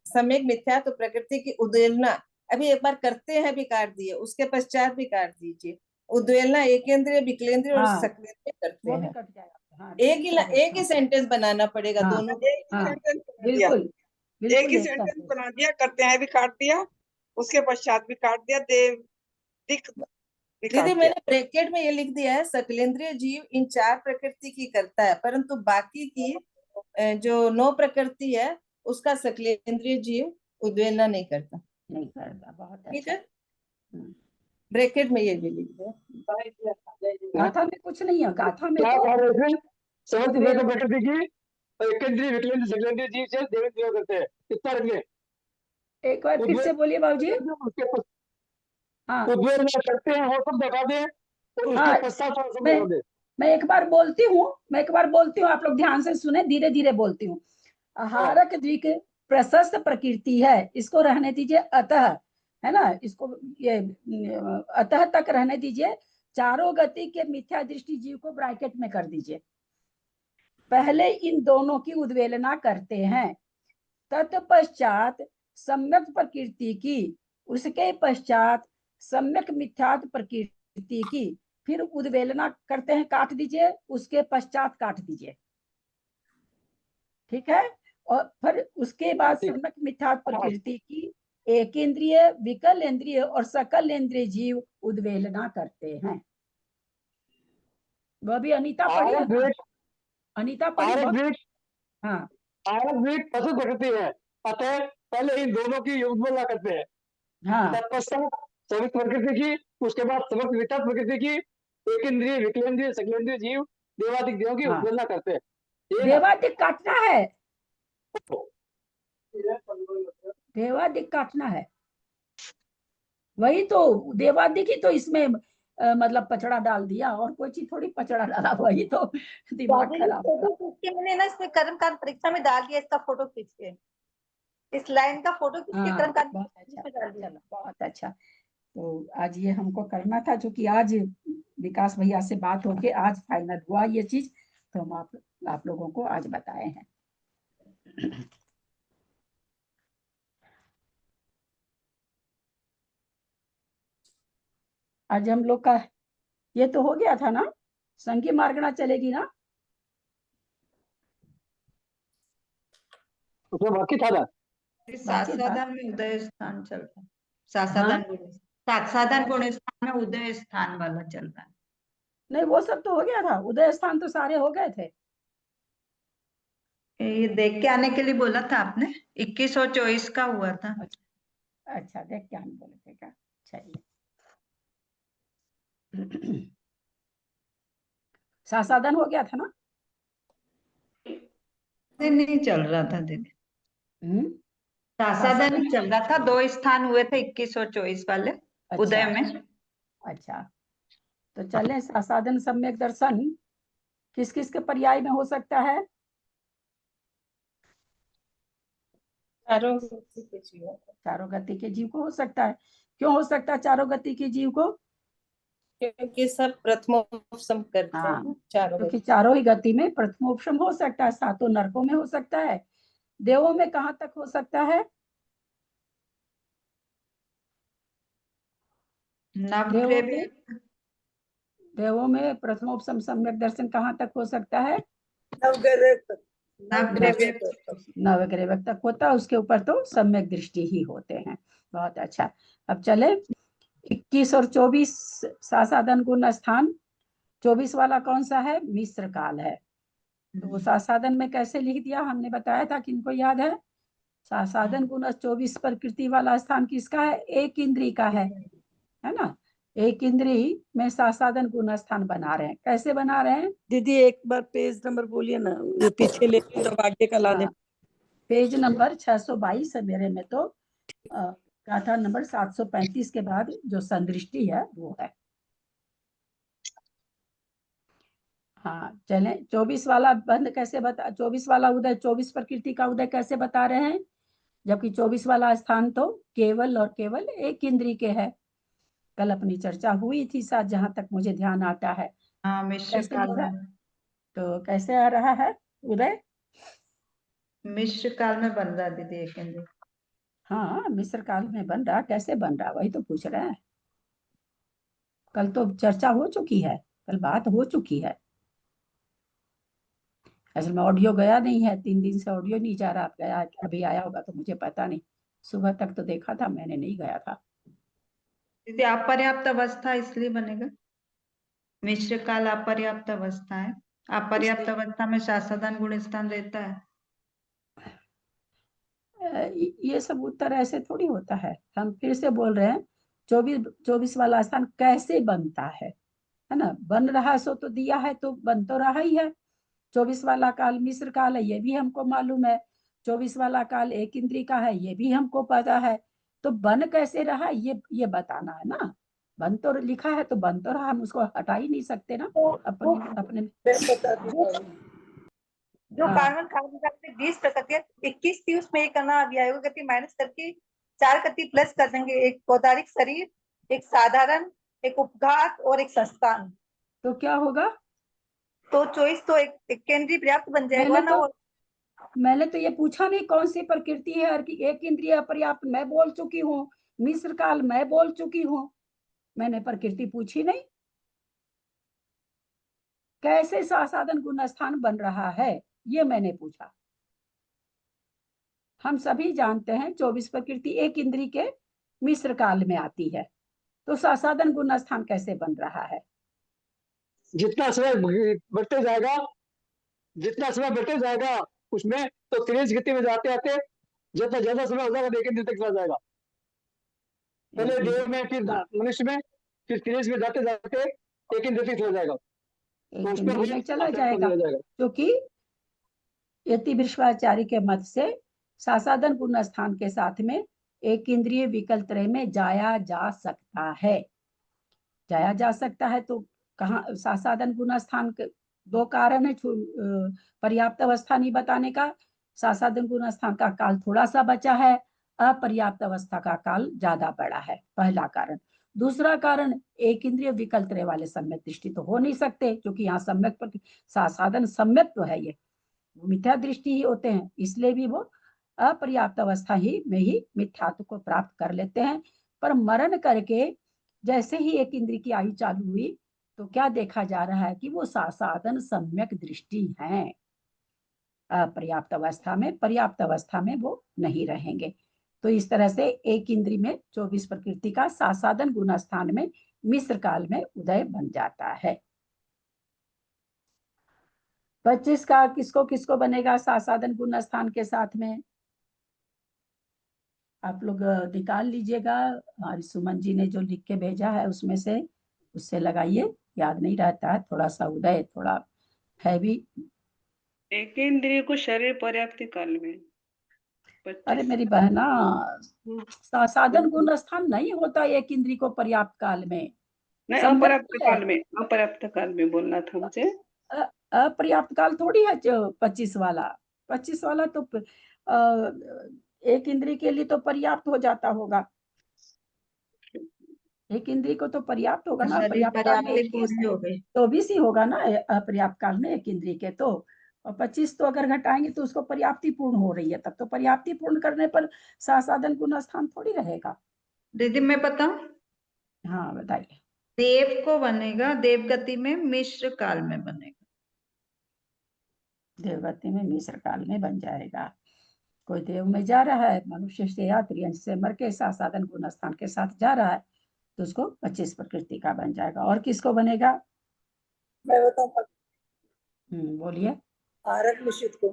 सम्यक मिथ्या तो प्रकृति की उद्वेलना। अभी एक बार करते हैं भी काट दिए, उसके पश्चात भी काट दीजिए। उद्वेलना एकेंद्रिय, विकलेंद्रिय और हाँ, सकलेंद्रिय करते वो भी एक कट जाएगा। हाँ, एक ही सेंटेंस बनाना पड़ेगा हाँ, दोनों एक ही हाँ, सेंटेंस बना दिया, बिल्कुल एक बिल्कुल ही एक सेंटेंस sentence। बना दिया। करते हैं भी काट दिया, उसके पश्चात भी काट दिया, देव दिख भी काट दीदी दिया। मैंने ब्रैकेट में ये लिख दिया है, सकलेंद्रिय जीव इन 4 प्रकृति की करता है, परंतु बाकी की जो 9 प्रकृति है उसका सकलेंद्रिय जीव उद्वेलना नहीं करता। नहीं करता, बहुत ठीक अच्छा। है, ब्रैकेट में ये भी लिख दिया। गाथा में कुछ नहीं है, गाथा में क्या तो कह रहे थे? समस्त उद्वेलना। प्रकृति की एकेंद्रीय विकलेंद्र सकलेंद्रीय जीव से देवेंद्रिय करते हैं, कितना रख लें? एक बार फिर से बोलिए बाबूजी। उसके हाँ, उद्वेलना करते हैं वो सब बता दें, और उसके हाँ, पश्चात सब मैं बता दें। मैं एक बार बोलती हूँ, आप लोग ध्यान से सुने, धीरे धीरे बोलती हूँ। आहारक द्विक प्रशस्त प्रकृति है, इसको रहने दीजिए अतः, है ना, इसको ये अतः तक रहने दीजिए। चारों गति के मिथ्या दृष्टि जीव को ब्रैकेट में कर दीजिए। पहले इन दोनों की उद्वेलना करते हैं, तत्पश्चात सम्यक प्रकृति की, उसके पश्चात सम्यक मिथ्यात्व प्रकृति की, फिर उद्वेलना करते हैं, काट दीजिए, उसके पश्चात काट दीजिए। ठीक है, और फिर उसके बाद सम्यक मिथ्यात्व प्रकृति की एकेंद्रिय, विकल इंद्रिय और सकल इंद्रिय जीव उद्वेलना करते हैं। वह भी अनीता पढ़ी है ना? अनीता पढ़ी बहुत। हाँ, आरभ पशु प्रकृति है, अतः पहले इन दोनों की उद्वेलना करते हैं। हाँ, तत्पश्चात समस्त प्रकृति की, उसके बाद समस्त वितत प्रकृति की एकेंद्रिय, विकलेंद्रिय, सकलेंद्रिय जीव देवादिक देवों की हाँ, उद्वेलना करते हैं। ये ना? देवादिक काटना है, देवादिक काटना है। वही तो देवादिक ही तो इसमें मतलब पचड़ा डाल दिया, और कोई चीज थोड़ी पचड़ा डाला, वही तो दिमाग खराब फोटो खींच के मैंने ना इसमें कर्मकांड परीक्षा में डाल दिया, इसका फोटो खींच के, इस लाइन का फोटो खींच के हाँ, कर्मकांड बहुत अच्छा, में डाल दिया। चलो बहुत अच्छा। तो आज ये हमको करना था, जो कि आज विकास भैया से बात होके आज फाइनल हुआ ये चीज, तो हम आप लोगों को आज बताए हैं। आज हम लोग का ये तो हो गया था ना, संगी मार्गना चलेगी ना? उसमें बाकी था ना? साधन में उदय स्थान चल रहा है, साधन गुण स्थान में उदय स्थान वाला चल रहा है। नहीं, वो सब तो हो गया था, उदय स्थान तो सारे हो गए थे। ये देख के आने के लिए बोला था आपने, 21 और 24 का हुआ था। अच्छा, देख के आने बोले थे क्या? चलिए। साधन हो गया था ना? नहीं चल रहा था दीदी, साधन ही चल रहा था। 2 स्थान हुए थे 21 और 24 वाले उदय में। अच्छा, तो चलें। साधन सम्यक दर्शन किस किस के पर्याय में हो सकता है? चारों गति के जीव को हो सकता है। क्यों हो सकता है चारों गति के जीव को? क्योंकि सब प्रथमोपसम करते हैं चारों, क्योंकि चारों ही गति में प्रथमोपसम हो सकता है। 7 नरकों में हो सकता है। देवों में कहाँ तक हो सकता है? देवों में प्रथमोपसम सम्यक दर्शन कहाँ तक हो सकता है? नवग्रह तक होता है, उसके ऊपर तो सम्यक दृष्टि ही होते हैं। बहुत अच्छा। अब चले 21 और 24 साधन गुण स्थान। 24 वाला कौन सा है? मिश्र काल है। तो साधन में कैसे लिख दिया हमने बताया था, किनको याद है? साधन गुण 24 प्रकृति वाला स्थान किसका है? एक इंद्री का है ना? एक इंद्री में साधन गुण स्थान बना रहे हैं। कैसे बना रहे हैं दीदी? एक बार पेज नंबर बोलिए ना, जो पीछे ले तो आगे का लाने। पेज नंबर 622 है मेरे में। तो गाथा नंबर 735 के बाद जो संदृष्टि है वो है। हाँ चले, 24 वाला बंद कैसे बता, 24 वाला उदय, 24 प्रकृति का उदय कैसे बता रहे हैं, जबकि 24 वाला स्थान तो केवल और केवल एक इंद्री के है। कल अपनी चर्चा हुई थी साथ, जहां तक मुझे ध्यान आता है। हाँ मिश्र कैसे काल हो रहा, में, तो कैसे आ रहा है उदय? मिश्र काल में बन रहा दीदी एक इंद्रिय। हाँ मिस्र काल में बन रहा, कैसे बन रहा वही तो पूछ रहे हैं। कल तो चर्चा हो चुकी है, कल बात हो चुकी है। असल में ऑडियो गया नहीं है, 3 दिन से ऑडियो नहीं जा रहा, गया अभी आया होगा तो मुझे पता नहीं। सुबह तक तो देखा था मैंने, नहीं गया था। दीदी अपर्याप्त अवस्था इसलिए बनेगा, मिश्र काल अपर्याप्त अवस्था है, अपर्याप्त अवस्था में सासाधान गुण स्थान रहता है। ये सब उत्तर ऐसे थोड़ी होता है। हम फिर से बोल रहे हैं, 24 वाला स्थान कैसे बनता है ना? बन रहा सो तो दिया है, तो बन तो रहा ही है। 24 वाला काल मिस्र काल है, ये भी हमको मालूम है। 24 वाला काल एक इंद्री का है, ये भी हमको पता है। तो बन कैसे रहा ये बताना है ना। बन तो लिखा है तो बन तो रहा, हम उसको हटा ही नहीं सकते ना अपने अपने। जो हाँ कार्बन कार्बन में 20 प्रकृतियां 21 थी, उसमें एक करना अभी आयोग गति माइनस करके 4 गति प्लस कर देंगे। एक पौदारिक शरीर, एक साधारण, एक उपघात और एक संस्थान। तो क्या होगा? तो चॉइस तो एक केंद्रीय पर्याप्त बन जाएगा ना। और मैंने तो ये पूछा नहीं कौन सी प्रकृति है, और कि एक इंद्रिय पर्याप्त मैं बोल चुकी हूँ, मिस्र काल मैं बोल चुकी हूँ, मैंने प्रकृति पूछी नहीं। कैसे सासाधन गुण स्थान बन रहा है ये मैंने पूछा। हम सभी जानते हैं 24 प्रकृति एक इंद्री के मिस्र काल में आती है, तो सासाधन गुण स्थान कैसे बन रहा है? जितना समय बढ़ते जाएगा, जितना समय बढ़ते जाएगा उसमें, तो तेज गति में जाते आते जितना ज्यादा समय हो जाएगा लेकिन दिन तक चला जाएगा। पहले देव में, फिर मनुष्य में, फिर तेज में जाते जाते एक दिन तक चला जाएगा। तो एक उसमें इंद्री में चला जाएगा, क्योंकि यति विश्वाचार्य के मत से सासाधन गुण स्थान के साथ में एक इंद्रिय विकल्प त्रय में जाया जा सकता है। जाया जा सकता है तो कहाँ सासाधन गुण स्थान के 2 कारण है पर्याप्त अवस्था नहीं बताने का। सासाधन गुण स्थान का काल थोड़ा सा बचा है, अपर्याप्त अवस्था का काल ज्यादा बड़ा है, पहला कारण। दूसरा कारण, एक इंद्रिय विकल्प त्रय वाले सम्यक दृष्टि तो हो नहीं सकते, क्योंकि यहाँ सम्यक पर सासाधन सम्यक तो है, ये मिथ्या दृष्टि ही होते हैं, इसलिए भी वो अपर्याप्त अवस्था ही में ही मिथ्यात्व को प्राप्त कर लेते हैं। पर मरण करके जैसे ही एक इंद्रिय की आयु चालू हुई तो क्या देखा जा रहा है कि वो सासाधन सम्यक दृष्टि है। अपर्याप्त अवस्था में, पर्याप्त अवस्था में वो नहीं रहेंगे। तो इस तरह से एक इंद्रिय में 24 प्रकृति का सासाधन गुण स्थान में मिस्र काल में उदय बन जाता है। 25 का किसको किसको बनेगा सासाधन गुण स्थान के साथ में? आप लोग निकाल लीजिएगा, हमारी सुमन जी ने जो लिख के भेजा है उसमें से, उससे लगाइए, याद नहीं रहता है थोड़ा सा, उदय थोड़ा है भी। एक इंद्रिय को शरीर पर्याप्ति काल में अरे 25। मेरी बहना, सासाधन गुण स्थान नहीं होता एक इंद्रिय को पर्याप्त काल में, नहीं, सम्यक अपर्याप्त है। काल में, अपर्याप्त काल में बोलना था मुझे। अपर्याप्त काल थोड़ी है जो 25 वाला। 25 वाला तो एक इंद्रिय के लिए तो पर्याप्त हो जाता होगा, एक इंद्रिय को तो पर्याप्त होगा ना। शरीर पर्याप्त काल में पर्याप्ति 21 पूरी हो गई। 24 ही होगा ना अपर्याप्त काल में एक इंद्रिय के तो। और 25 तो अगर घटाएंगे तो उसको पर्याप्ति पूर्ण हो रही है, तब तो पर्याप्ति पूर्ण करने पर सासाधन गुण स्थान थोड़ी रहेगा। दीदी मैं बताऊं, हाँ बताइए। देव को बनेगा, देव गति में मिश्र काल में बनेगा। देवगति में मिश्र काल में बन जाएगा। कोई देव में जा रहा है, मनुष्य से या त्रियंश से मर के सासाधन गुण स्थान के साथ जा रहा है, तो उसको 25 प्रकृति का बन जाएगा। और किसको बनेगा? मैं बताऊं, बोलिए। आहारक मिश्रित को,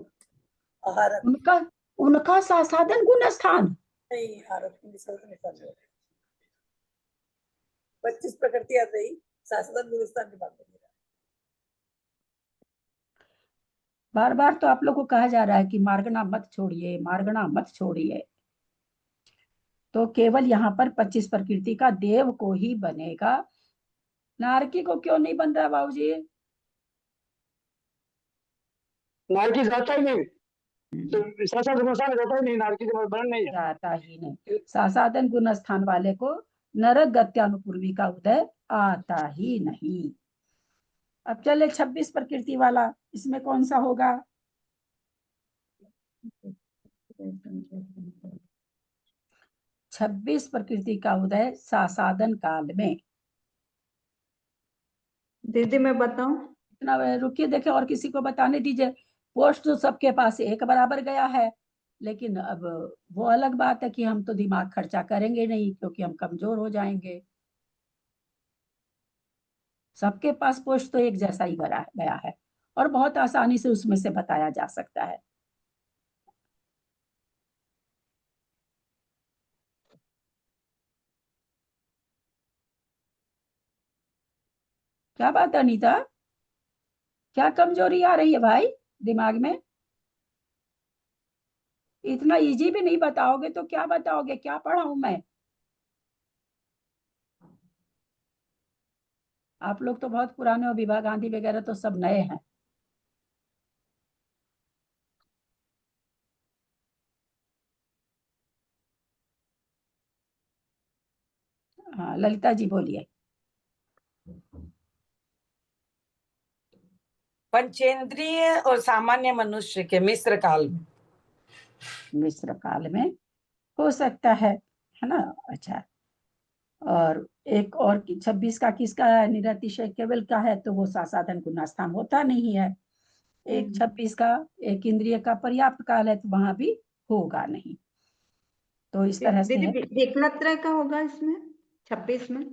आहारक उनका उनका सासाधन गुण स्थान नहीं, आहारक निकाल 25 प्रकृति आ गई, सासाधन गुण स्थान की बात करिए। बार बार तो आप लोग को कहा जा रहा है कि मार्गना मत छोड़िए, मार्गना मत छोड़िए। तो केवल यहाँ पर 25 प्रकृति का देव को ही बनेगा, नारकी को क्यों नहीं बन रहा बाबूजी? नारकी जाता ही नहीं, तो सासा गुणस्थान जाता ही नहीं, नारकी के बन नहीं है। जाता ही नहीं, सासादन गुण स्थान वाले को नरक गत्यानुपूर्वी का उदय आता ही नहीं। अब चले 26 प्रकृति वाला, इसमें कौन सा होगा? छब्बीस प्रकृति का उदय सासादन काल में। दीदी मैं बताऊं? इतना रुकिए, देखे और किसी को बताने दीजिए। पोस्ट तो सबके पास एक बराबर गया है, लेकिन अब वो अलग बात है कि हम तो दिमाग खर्चा करेंगे नहीं, क्योंकि हम कमजोर हो जाएंगे। सबके पास पोस्ट तो एक जैसा ही गया है और बहुत आसानी से उसमें से बताया जा सकता है। क्या बात है अनीता, क्या कमजोरी आ रही है भाई दिमाग में? इतना इजी भी नहीं बताओगे तो क्या बताओगे, क्या पढ़ाऊं मैं? आप लोग तो बहुत पुराने हो, विभा गांधी वगैरह तो सब नए हैं। हाँ ललिता जी बोलिए। पंचेंद्रिय और सामान्य मनुष्य के मिश्र काल में। मिश्र काल में हो सकता है ना? अच्छा, और एक और 26 का किसका है? निरतिशय केवल का है, तो वो सासाधन गुणास्थान होता नहीं है। एक 26 का एक इंद्रिय का पर्याप्त काल है, तो वहां भी होगा नहीं। तो इस तरह से दीदी विकलत्रय का होगा इसमें 26 में?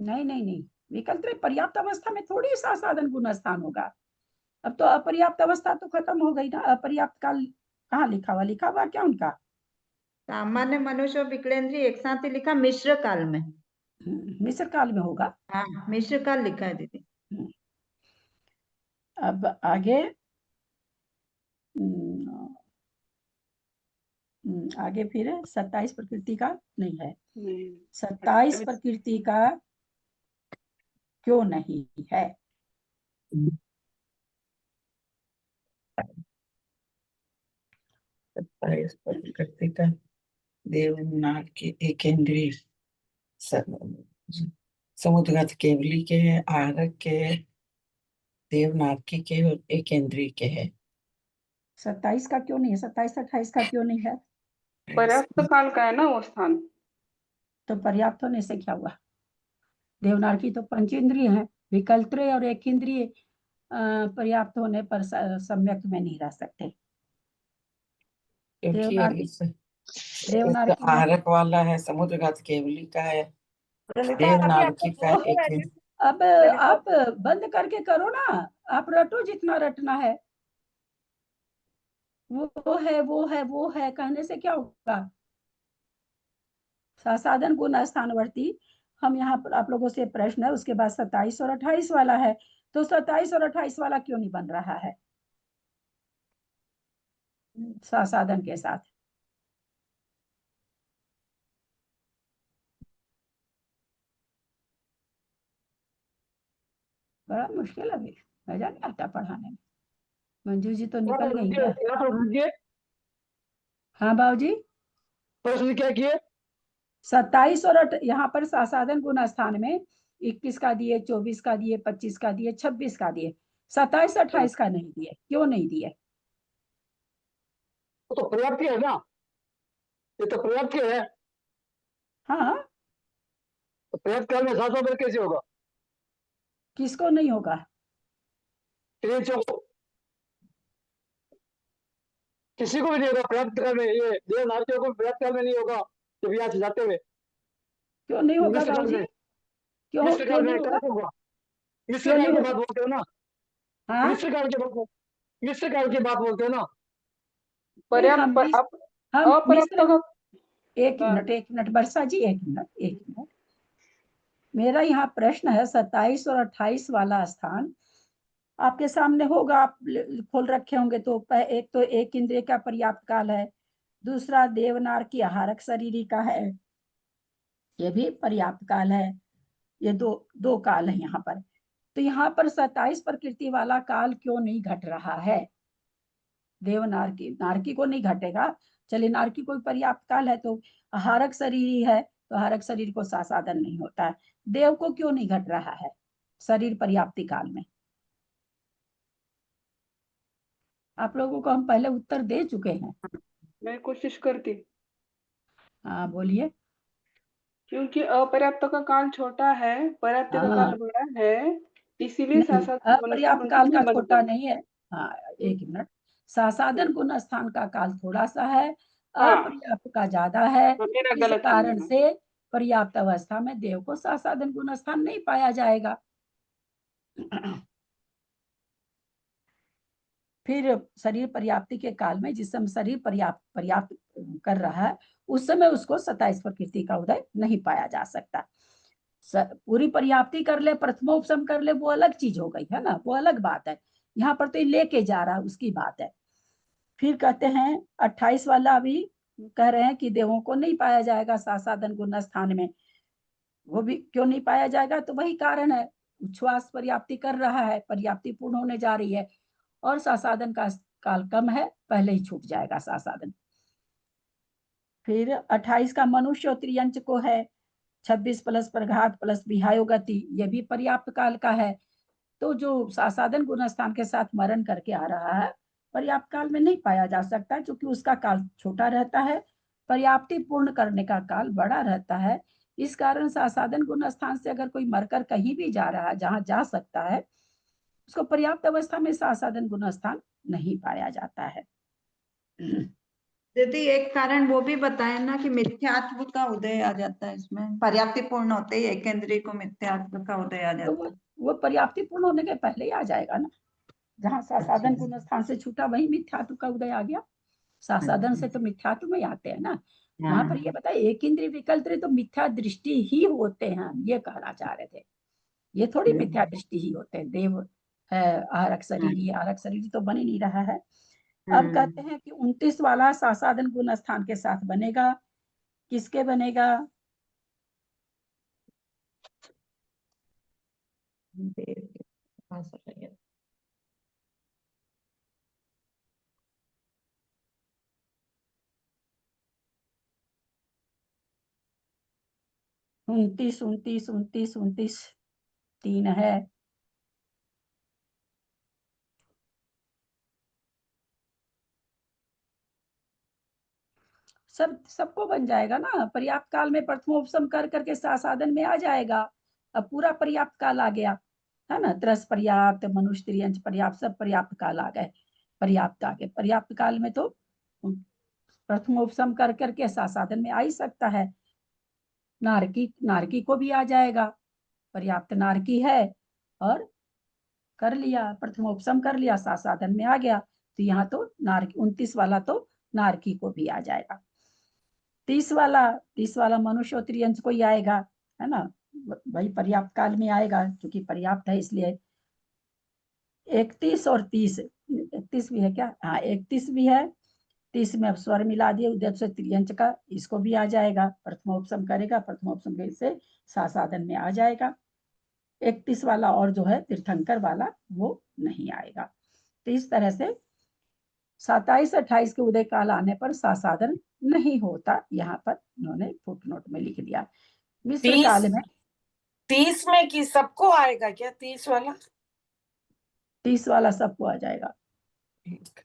नहीं नहीं नहीं, विकल्प पर्याप्त अवस्था में थोड़ी सासाधन गुणास्थान होगा। अब तो अपर्याप्त अवस्था तो खत्म हो गई ना। अपर्याप्त काल कहाँ लिखा हुआ क्या उनका? सामान्य मनुष्य और विकलेंद्रीय एक साथ ही लिखा, मिश्र काल में। मिश्र काल में होगा। हाँ मिश्र काल लिखा है दीदी। अब आगे आगे फिर 27 प्रकृति का नहीं है। 27 प्रकृति का क्यों नहीं है? प्रकृति का देवनाथ के एक इंद्रिय, समुद्रगत केवली के है, आरक के है, देवनाथ के और एक इंद्रिय के है। 27 का क्यों नहीं है? 27 28 का क्यों नहीं है? पर्याप्त काल का है ना वो स्थान। तो पर्याप्त होने से क्या हुआ? देवनार तो पंचेंद्रिय है, विकल्पत्रय और एक इंद्रिय पर्याप्त होने पर सम्यक में नहीं रह सकते। देवनार आरक वाला है, समुद्रगत केवली का है, देवनार का एक। अब आप बंद करके करो ना, आप रटो जितना रटना है। वो है वो है वो है कहने से क्या होगा? सासाधन गुण स्थानवर्ती। हम यहाँ पर आप लोगों से प्रश्न है, उसके बाद 27 और 28 वाला है, तो 27 और 28 वाला क्यों नहीं बन रहा है सासाधन के साथ? बड़ा मुश्किल है, मजा नहीं आता पढ़ाने में। मंजू जी तो निकल गई क्या? हाँ बाबूजी प्रश्न क्या किए? 27 और यहाँ पर सासाधन गुण स्थान में 21 का दिए, 24 का दिए, 25 का दिए, 26 का दिए, 27 28 का नहीं दिए। क्यों नहीं दिए? तो पर्याप्त है ना, ये तो पर्याप्त है। हाँ तो पर्याप्त काल में 700 वर्ग कैसे होगा? किसको नहीं होगा? किसी को भी नहीं होगा पर्याप्त काल में। ये देवनार्थियों को पर्याप्त काल में नहीं होगा जब यहाँ से जाते हुए। क्यों नहीं होगा बाबूजी? क्यों नहीं होगा? मिश्र काल की बात बोलते हो ना? हाँ मिश्र काल की बात बोलते हो ना? एक मिनट वर्षा जी, एक मिनट। मेरा यहाँ प्रश्न है 27 और 28 वाला स्थान आपके सामने होगा, आप खोल रखे होंगे। तो एक इंद्रिय का पर्याप्त काल है, दूसरा देवनार की आहारक शरीरी का है, ये भी पर्याप्त काल है। ये दो काल है यहाँ पर। तो यहाँ पर 27 प्रकृति वाला काल क्यों नहीं घट रहा है? देवनारकी, नारकी को नहीं घटेगा। चलिए, नारकी को पर्याप्त काल है तो आहारक शरीर है, तो आहारक शरीर को सासादन नहीं होता है। देव को क्यों नहीं घट रहा है शरीर पर्याप्ति काल में? आप लोगों को हम पहले उत्तर दे चुके हैं। मैं कोशिश करती। हाँ बोलिए। क्योंकि अपर्याप्त का काल छोटा है, पर्याप्त का काल बड़ा है, इसीलिए नहीं, अपर्याप्त काल का छोटा नहीं है। हाँ, एक मिनट। सासादन गुण स्थान का काल थोड़ा सा है, अपर्याप्त का ज्यादा है। इस कारण से पर्याप्त अवस्था में देव को सासादन गुण स्थान नहीं पाया जाएगा। फिर शरीर पर्याप्ति के काल में जिस समय शरीर पर्याप्त कर रहा है, उस समय उसको 27 प्रकृति का उदय नहीं पाया जा सकता। पूरी पर्याप्ति कर ले, प्रथमोपशम कर ले, वो अलग चीज हो गई है ना, वो अलग बात है। यहाँ पर तो लेके जा रहा है, उसकी बात है। फिर कहते हैं 28 वाला अभी कह रहे हैं कि देवों को नहीं पाया जाएगा सासादन गुण स्थान में। वो भी क्यों नहीं पाया जाएगा? तो वही कारण है, उच्छ्वास पर्याप्ति कर रहा है, पर्याप्ति पूर्ण होने जा रही है और सासादन का काल कम है, पहले ही छूट जाएगा सासादन। फिर 28 का मनुष्य और त्रियंच को है, 26 प्लस प्रघात प्लस विहायो गति, ये भी पर्याप्त काल का है। तो जो सासादन गुणस्थान के साथ मरण करके आ रहा है, पर्याप्त काल में नहीं पाया जा सकता, क्योंकि उसका काल छोटा रहता है, पर्याप्ति पूर्ण करने का काल बड़ा रहता है। इस कारण सासादन गुणस्थान से अगर कोई मरकर कहीं भी जा रहा है, जहां जा सकता है, उसको पर्याप्त अवस्था में सासादन गुणस्थान नहीं पाया जाता है। दीदी एक कारण वो भी बताए ना कि मिथ्यात्व का उदय आ जाता है इसमें, पर्याप्ति पूर्ण होते ही एक इंद्रिय को मिथ्यात्व का उदय आ जाता है। वो पर्याप्ति पूर्ण होने के पहले ही आ जाएगा ना। जहाँ सासादन गुण स्थान से छूटा वही मिथ्यात्व का उदय आ गया। सासादन से तो मिथ्यात्व में आते हैं ना। वहां पर ये बताए एक इंद्रिय विकल्प तो मिथ्या दृष्टि ही होते हैं, ये कहना चाह रहे थे। ये थोड़ी मिथ्या दृष्टि ही होते हैं। देव है, आहारक शरीर तो बन ही नहीं रहा है। अब कहते हैं कि 29 वाला सासादन गुण स्थान के साथ बनेगा। किसके बनेगा? उनतीस 3 है। सबको बन जाएगा ना। पर्याप्त काल में प्रथमोपशम कर करके सासादन में आ जाएगा। अब पूरा पर्याप्त काल आ गया है ना। त्रस पर्याप्त, मनुष्य त्रियंच पर्याप्त, सब पर्याप्त काल आ गए। पर्याप्त आ गए। पर्याप्त काल में तो प्रथमोपशम कर करके सासादन में आ ही सकता है। नारकी को भी आ जाएगा। पर्याप्त नारकी है और कर लिया, प्रथमोपशम कर लिया, सासादन में आ गया। तो यहाँ तो नारकी 29 वाला तो नारकी को भी आ जाएगा। 30 वाला मनुष्य और त्रियंच को ही आएगा, है ना। वही पर्याप्त काल में आएगा, क्योंकि पर्याप्त है इसलिए। 31 और 30, 31 भी है क्या? हाँ 31 भी है। 30 में अब स्वर मिला दिए उद्यत से त्रियंच का, इसको भी आ जाएगा। प्रथमोपशम करेगा, प्रथमोपशम से सासादन में आ जाएगा। 31 वाला और जो है तीर्थंकर वाला वो नहीं आएगा। तो इस तरह से 27-28 के उदय काल आने पर सासादन नहीं होता। यहाँ पर उन्होंने फुटनोट में लिख दिया। मिश्र काल में 30 में कि सबको आएगा क्या? 30 वाला 30 वाला सबको आ जाएगा।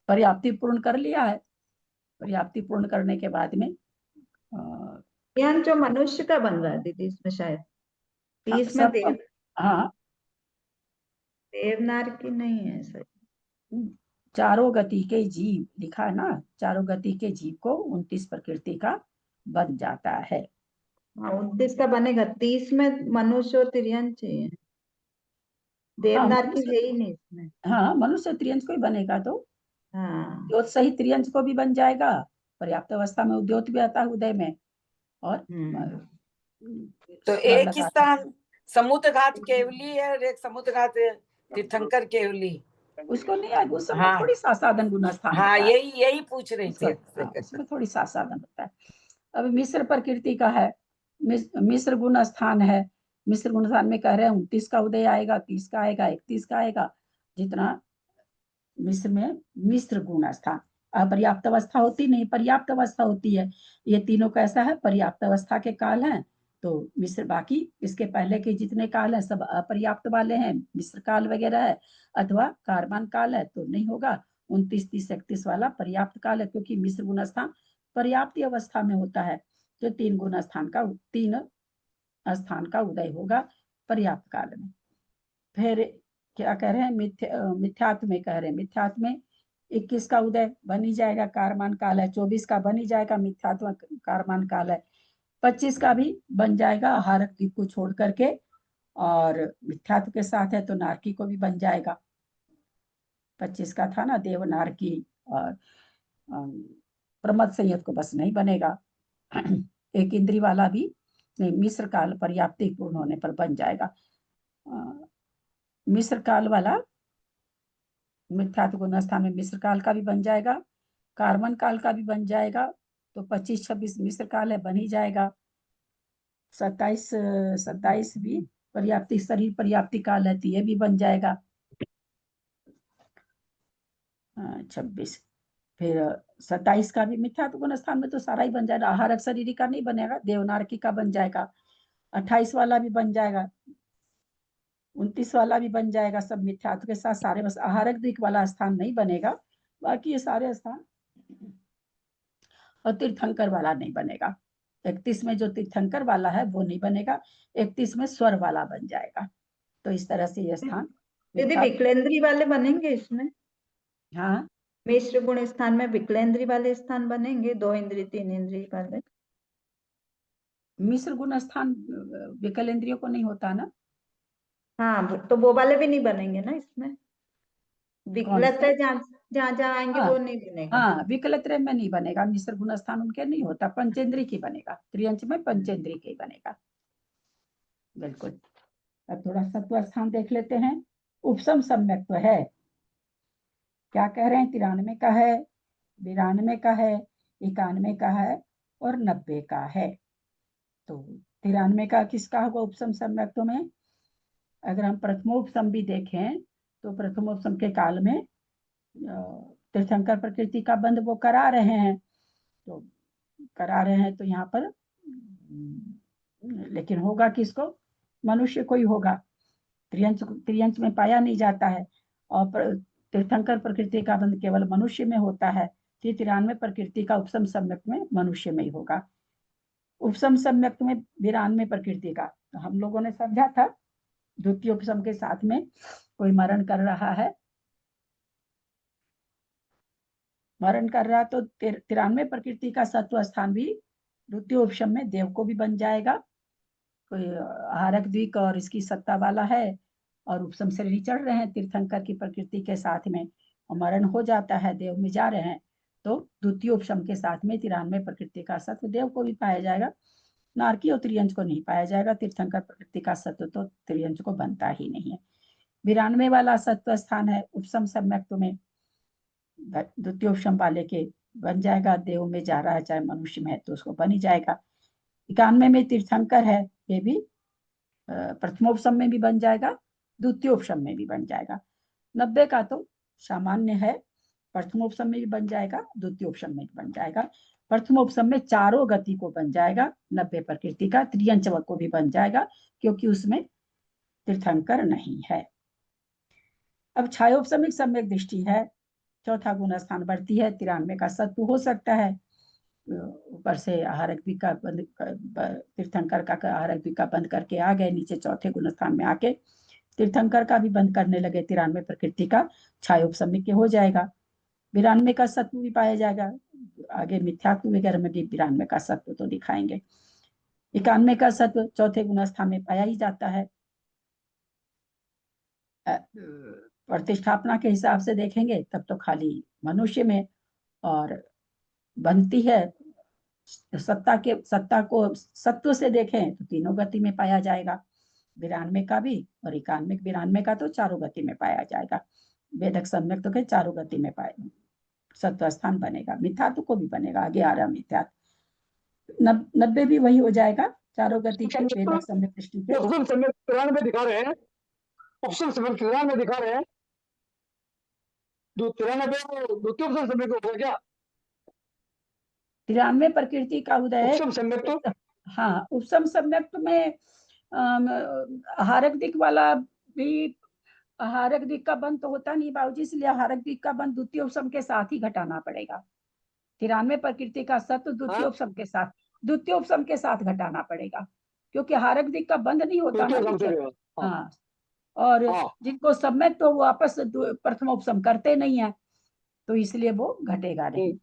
पर्याप्ति पूर्ण कर लिया है। पर्याप्ति पूर्ण करने के बाद में यहाँ जो मनुष्य का बन रहा है दीदी इसमें शायद 30 में देव, हाँ देवनार की नहीं है सर। चारों गति के जीव लिखा है ना। चारों गति के जीव को 29 प्रकृति का बन जाता है। 29 का बनेगा। 30 में मनुष्य और त्रियंच चाहिए, देवनार की है ही नहीं इसमें। हाँ मनुष्य त्रियंच को ही बनेगा तो हाँ उद्योत सही त्रियंच को भी बन जाएगा। पर्याप्त अवस्था में उद्योत भी आता है उदय में। और तो एक स्थान समुद्र घाट केवली है और एक समुद्र घाट तीर्थंकर केवली। उसको नहीं आएगा, उस समय हाँ। थोड़ी सासाधन गुण स्थान हाँ, होता है। यही पूछ रही थी। उसमें थोड़ी सासाधन होता है। अब मिश्र प्रकृति का है, मिश्र गुण स्थान है। मिश्र गुण स्थान में कह रहे हैं 29 का उदय आएगा, 30 का आएगा, 31 का आएगा, जितना मिश्र में मिश्र गुण स्थान। अपर्याप्त अवस्था होती नहीं, पर्याप्त अवस्था होती है। ये तीनों कैसा है, पर्याप्त अवस्था के काल हैं। तो मिश्र, बाकी इसके पहले के जितने काल हैं सब अपर्याप्त वाले हैं, मिश्र काल वगैरह है, अथवा कार्बन काल है तो नहीं होगा। 29, 30, 31 वाला पर्याप्त काल है, क्योंकि मिश्र गुण स्थान पर्याप्त अवस्था में होता है। तो 3 स्थान का उदय होगा पर्याप्त काल में। फिर क्या कह रहे हैं, मिथ्यात्व में कह रहे हैं, मिथ्यात्व में 21 का उदय बन ही जाएगा, कारमान काल है। 24 का बन ही जाएगा, मिथ्यात्व कारमान काल है। 25 का भी बन जाएगा, आहारक द्वीप को छोड़ करके, और मिथ्यात्व के साथ है तो नारकी को भी बन जाएगा। 25 का था ना देव नारकी, और प्रमद संयत को बस नहीं बनेगा। एक इंद्री वाला भी नहीं, मिश्र काल पर्याप्ति पूर्ण होने पर बन जाएगा। मिश्र काल वाला मिथ्यात्व गुण स्थान में मिश्र काल का भी बन जाएगा, कार्बन काल का भी बन जाएगा। तो 25, 26 मिश्र काल है, बन ही जाएगा। 27, 27 भी पर्याप्ति, शरीर पर्याप्ति काल है तो ये भी बन जाएगा। 26 फिर 27 का भी मिथ्यात्व गुण स्थान में तो सारा ही बन जाएगा, आहारक शरीर का नहीं बनेगा, देवनारकी का बन जाएगा। 28 वाला भी बन जाएगा, 29 वाला भी बन जाएगा, सब मिथ्यात्व के साथ सारे, बस आहारक दिक वाला स्थान नहीं बनेगा, बाकी ये सारे स्थान। और तीर्थंकर वाला नहीं बनेगा। 31 में जो तीर्थंकर वाला है वो नहीं बनेगा, 31 में स्वर वाला बन जाएगा। तो इस तरह से ये स्थान। यदि विकलेंद्री वाले बनेंगे इसमें, हाँ, मिश्र गुण स्थान में विकलेंद्री वाले स्थान बनेंगे, 2 इंद्री 3 इंद्री वाले। मिश्र गुण स्थान विकलेंद्रियों को नहीं होता ना। हाँ, तो वो वाले भी नहीं बनेंगे ना इसमें, विकलत्र जहाँ आएंगे वो नहीं बनेगा। हाँ, विकलत्र में नहीं बनेगा, मिश्र गुण स्थान उनके नहीं होता, पंचेंद्री की बनेगा, त्रियंच में पंचेंद्री की बनेगा। बिल्कुल। अब थोड़ा सत्व स्थान देख लेते हैं। उपसम सम्यक्त्व है, क्या कह रहे हैं, 93 का है, 92 का है, 91 का है और 90 का है। तो 93 का किसका होगा उपसम सम्यक्त्व में? अगर हम प्रथमोपसम भी देखें तो प्रथमोपसम के काल में तीर्थंकर प्रकृति का बंध वो करा रहे हैं, तो यहाँ पर लेकिन होगा किसको? मनुष्य को ही होगा। त्रियंच में पाया नहीं जाता है, और तीर्थंकर प्रकृति का बंध केवल मनुष्य में होता है। 93 प्रकृति का उपसम सम्यक में मनुष्य में ही होगा। उपसम सम्यक में 92 प्रकृति का, तो हम लोगों ने समझा था द्वितीय उपसम के साथ में कोई मरण कर रहा है, तो 93 प्रकृति का सत्व स्थान भी द्वितीय उपसम में देव को भी बन जाएगा। कोई आहारक द्विक और इसकी सत्ता वाला है, और उपसम श्रेणी चढ़ रहे हैं तीर्थंकर की प्रकृति के साथ में, और मरण हो जाता है, देव में जा रहे हैं, तो द्वितीय उपसम के साथ में 93 प्रकृति का सत्व देव को भी पाया जाएगा, नारकी और त्रियंच को नहीं पाया जाएगा। तीर्थंकर प्रकृति का सत्व तो त्रियंच को बनता ही नहीं है। 92 वाला सत्व स्थान है उपसम सम्यक्त्व में, द्वितीय उपसम वाले के बन जाएगा, देव में जा रहा है चाहे मनुष्य में है तो उसको बन ही जाएगा। 91 में तीर्थंकर है, ये भी प्रथमोपसम में भी बन जाएगा, द्वितीय उपसम में भी बन जाएगा। 90 का तो सामान्य है, प्रथमोपसम में भी बन जाएगा, द्वितीय उपसम में भी बन जाएगा। प्रथमोपसम में चारों गति को बन जाएगा, 90 प्रकृति का त्रियंच को भी बन जाएगा, क्योंकि उसमें तीर्थंकर नहीं है। अब छायोपसमिक सम्यक दृष्टि है, चौथा गुण स्थान बढ़ती है, 93 का सत्व हो सकता है, ऊपर से आहारक द्विक का बंद, तीर्थंकर का आहारक द्विक का बंद करके आ गए, नीचे चौथे गुण स्थान में आके तीर्थंकर का भी बंद करने लगे, 93 प्रकृति का छायोपसमिक हो जाएगा। 92 का सत्व भी पाया जाएगा, आगे मिथ्यात्व वगैरह में भी 92 का सत्व तो दिखाएंगे। 91 का सत्व चौथे गुण स्थान में पाया ही जाता है। प्रतिष्ठापना के हिसाब से देखेंगे तब तो खाली मनुष्य में, और बनती है सत्ता को सत्व से देखें तो तीनों गति में पाया जाएगा, 92 का भी और 91 92 का तो चारों गति में पाया जाएगा। वेदक सम्यक तो के चारों गति में पाए सत्व स्थान बनेगा। मिथ्यात्व को भी बनेगा, आगे आ रहा मिथ्यात्व। 90 भी वही हो जाएगा चारों गति के वेदक सम्यक दृष्टि के। उपसम सम्यक 93 में दिखा रहे हैं, उपसम सम्यक 93 में दिखा रहे हैं। 93 द्वितीय उपसम सम्यक हो गया क्या? 93 प्रकृति का उदय। उपसम सम्यक तो हाँ, उपसम सम्यक में आहारक दिक वाला भी, आहारक दिक का बंध तो होता नहीं बाबूजी, इसलिए आहारक दिक का बंध द्वितीय उपसम के साथ ही घटाना पड़ेगा। 93 प्रकृति का सत्व द्वितीय उपसम के साथ, द्वितीय उपसम के साथ घटाना पड़ेगा, क्योंकि आहारक दिक का बंध नहीं होता ना। हाँ, और जिनको सम्यक तो वो आपस प्रथम उपसम करते नहीं है, तो इसलिए वो घटेगा नहीं।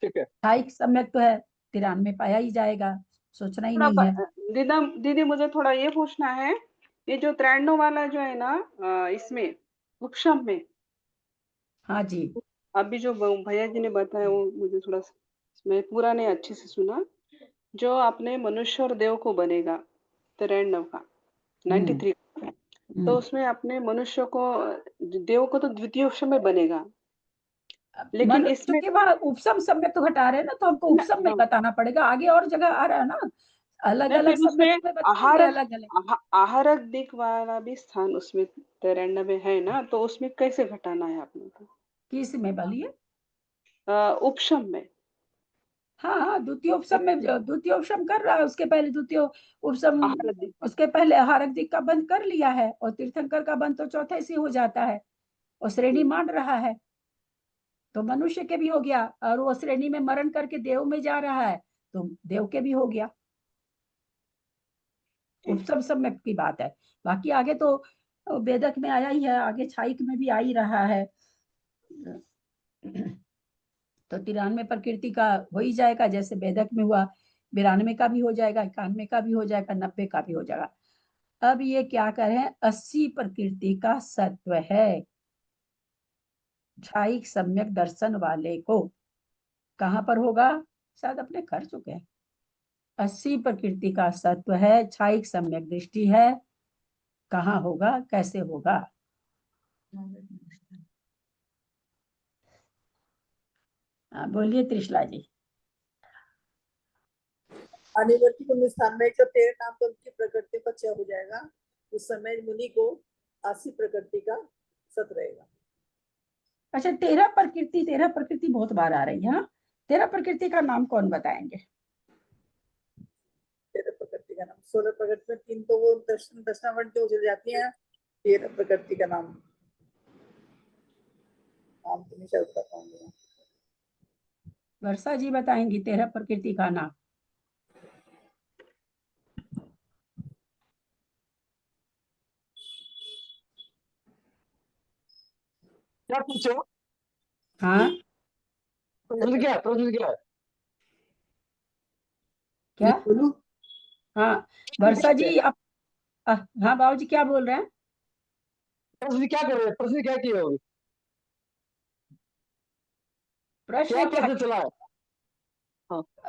ठीक है, ठाईक सम्यक तो है 93 पाया ही जाएगा, सोचना ही नहीं है। दीदी मुझे थोड़ा ये पूछना है, ये जो 93 वाला जो है ना इसमें उपशम में, हाँ जी, अभी जो भैया जी ने बताया वो मुझे थोड़ा, मैं पूरा नहीं अच्छे से सुना। जो अपने मनुष्य और देव को बनेगा 93 का 93, तो उसमें अपने मनुष्य को, देव को तो द्वितीय उपशम में बनेगा, लेकिन इसमें उपसम सम्यक तो घटा रहे हैं ना, तो हमको उपसम में बताना पड़ेगा। आगे और जगह आ रहा है ना, अलग अलग उसमें आहारक दिक वाला भी स्थान उसमें 93 है ना, तो उसमें कैसे घटाना है आपने को? किस में बोलिए? उपशम में। हाँ, द्वितीय उपसम में, द्वितीय उपसम कर रहा है, उसके पहले द्वितीय उपसम, उसके पहले आहारक दिक का बंद कर लिया है, और तीर्थंकर का बंद तो चौथे से हो जाता है, और श्रेणी मान रहा है, तो मनुष्य के भी हो गया, और वो श्रेणी में मरण करके देव में जा रहा है, तो देव के भी हो गया। उपसम सम्यक की बात है, बाकी आगे तो वेदक में आया ही है, आगे छाइक में भी आ ही रहा है। तो 93 प्रकृति का हो ही जाएगा, जैसे वेदक में हुआ, 92 का भी हो जाएगा, 91 का भी हो जाएगा, 90 का भी हो जाएगा। अब ये क्या करें, 80 प्रकृति का सत्व है छाइक सम्यक दर्शन वाले को। कहाँ पर होगा? शायद अपने कर चुके हैं। 80 प्रकृति का सत्व है, छाइक सम्यक दृष्टि है, कहाँ होगा, कैसे होगा? बोलिए त्रिशला जी। अनिवर्ती पुण्य स्थान में जब 13 नाम तो उनकी प्रकृति का क्षय हो जाएगा, उस समय मुनि को 80 प्रकृति का सत रहेगा। अच्छा, 13 प्रकृति बहुत बार आ रही है। 13 प्रकृति का नाम कौन बताएंगे? 13 प्रकृति का नाम, 16 प्रकृति में 3 तो वो दर्शनावर्ण जो चल जाती है। 13 प्रकृति का नाम तो नहीं चल पाऊंगी। वर्षा जी बताएंगी 13 प्रकृति का नाम। क्या पूछो? हाँ, प्रश्न क्या है? क्या? हाँ वर्षा जी, आप हाँ बाबू जी क्या बोल रहे हैं? प्रश्न क्या कर रहे हैं? प्रश्न क्या किए होगी? प्रश्न क्या चला है?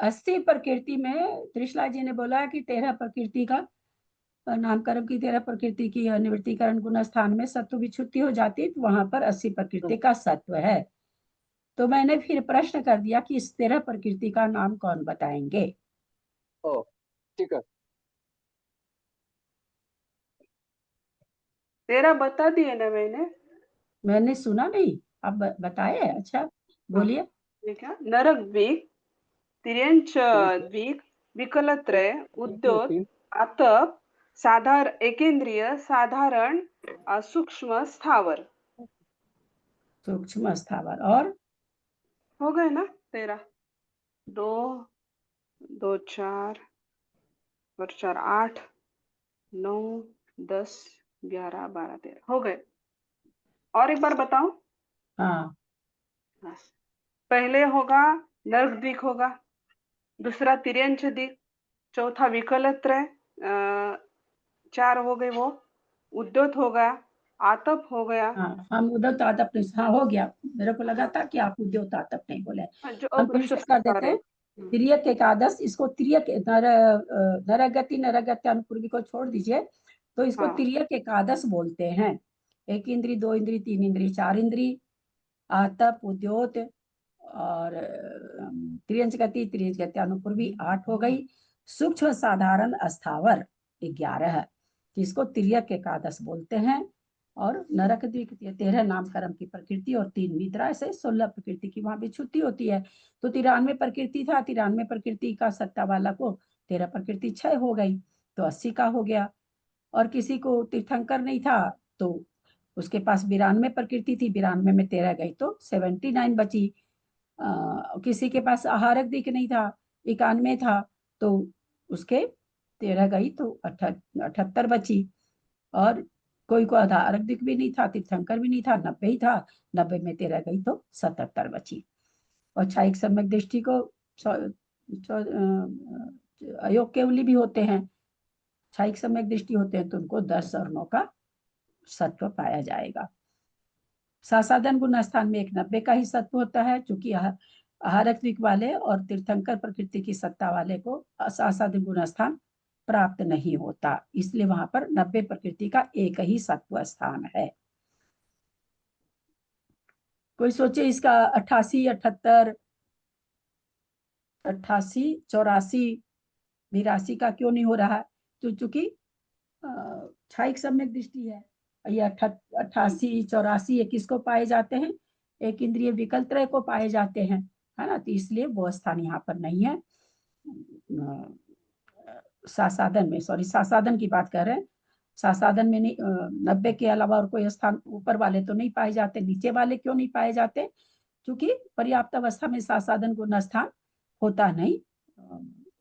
80 प्रकृति में त्रिशला जी ने बोला कि 13 प्रकृति का नामकरण की 13 प्रकृति की निवृत्तिकरण गुण स्थान में सत्व विच्छुत्ति हो जाती है, तो वहां पर 80 प्रकृति का सत्व है। तो मैंने फिर प्रश्न कर दिया कि इस 13 प्रकृति का नाम कौन बताएंगे? ठीक है, 13 बता दिए ना मैंने सुना नहीं, आप बताए? अच्छा बोलिए। ठीक है, नरक द्वीक, तिर्यंच द्वीक, विकलत्रय, उद्योत, आतप, साधारण, एकेंद्रिय, साधारण, सूक्ष्म, स्थावर। सूक्ष्म स्थावर और हो गए ना 13? 2 2 4 और 4 8 9 10 11 12 13 हो गए। और एक बार बताओ। हाँ, पहले होगा नर्क दिक होगा, दूसरा तिर्यंच दिक, चौथा विकलत्रय, 4 हो गए वो, उद्योत हो गया, आतप हो गया। हम उद्योत आतप नहीं, हाँ हो गया, मेरे को लगा था कि आप उद्योत आतप नहीं बोले। हम फिर से कर देते हैं। तिर्यक एकादश, इसको तिर्यक नरगति अनुपूर्वी को छोड़ दीजिए, तो इसको हाँ। तिर्यक एकादश बोलते हैं। एक इंद्री, दो इंद्री, तीन इंद्री, चार इंद्री, आतप, उद्योत और त्रियंच गति अनुपूर्वी 8 हो गई। सूक्ष्म, साधारण, अस्थावर 11, जिसको तिर्यक एकादश बोलते हैं। और नरक द्वीप 13 नाम कर्म की प्रकृति और 3 निद्रा, ऐसे 16 प्रकृति की वहां विच्छुद्धि होती है। तो 93 प्रकृति था, 93 प्रकृति का सत्ता वाला को 13 प्रकृति क्षय हो गई तो 80 का हो गया। और किसी को तीर्थंकर नहीं था तो उसके पास 92 प्रकृति थी, 92 में 13 गई तो 79 बची। किसी के पास आहारक दिक नहीं था, 91 था तो उसके 13 गई तो 78 बची। और कोई को आधारक दिक भी नहीं था, तीर्थंकर भी नहीं था, 90 ही था, 90 में 13 गई तो 77 बची। और क्षायिक सम्यक दृष्टि को अयोग केवली भी होते हैं, क्षायिक सम्यक दृष्टि होते हैं तो उनको 10 और 9 का सत्व पाया जाएगा। सासाधन गुण स्थान में 90 का ही सत्व होता है, चूंकि आहारक दिक वाले और तीर्थंकर प्रकृति की सत्ता वाले को सासाधन गुण स्थान प्राप्त नहीं होता, इसलिए वहां पर 90 प्रकृति का एक ही सत्व स्थान है। कोई सोचे इसका 88, 78, 88, 84, 82 का क्यों नहीं हो रहा है? तो चूंकि क्षायिक सम्यक दृष्टि है। ये 88, 84 ये किसको पाए जाते हैं? एक इंद्रिय विकल्त्रय को पाए जाते हैं, है ना। तो इसलिए वो स्थान यहाँ पर नहीं है। सासाधन में, सॉरी सासाधन की बात कर रहे हैं, सासाधन में नहीं, 90 के अलावा और कोई स्थान ऊपर वाले तो नहीं पाए जाते। नीचे वाले क्यों नहीं पाए जाते? क्योंकि पर्याप्त अवस्था में सासाधन गुण स्थान होता नहीं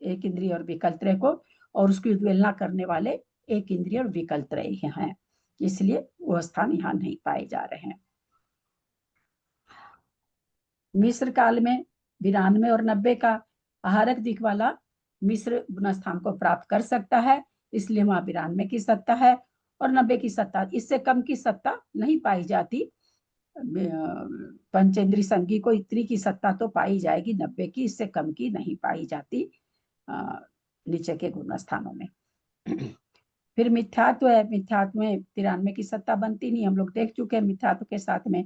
एक इंद्रिय और विकल्त्रय को, और उसकी उद्वेलना करने वाले एक इंद्रिय और विकल्त्रय हैं, इसलिए वो स्थान यहाँ नहीं पाए जा रहे हैं। मिश्र काल में 92 और 90 का आहारक दिक वाला मिश्र गुण स्थान को प्राप्त कर सकता है, इसलिए वहां 92 की सत्ता है और 90 की सत्ता, इससे कम की सत्ता नहीं पाई जाती। पंचेंद्री संगी को इतनी की सत्ता तो पाई जाएगी 90 की, इससे कम की नहीं पाई जाती नीचे के गुण स्थानों में। फिर मिथ्यात्व है, मिथ्यात्व में 93 की सत्ता बनती नहीं, हम लोग देख चुके हैं। मिथ्यात्व के साथ में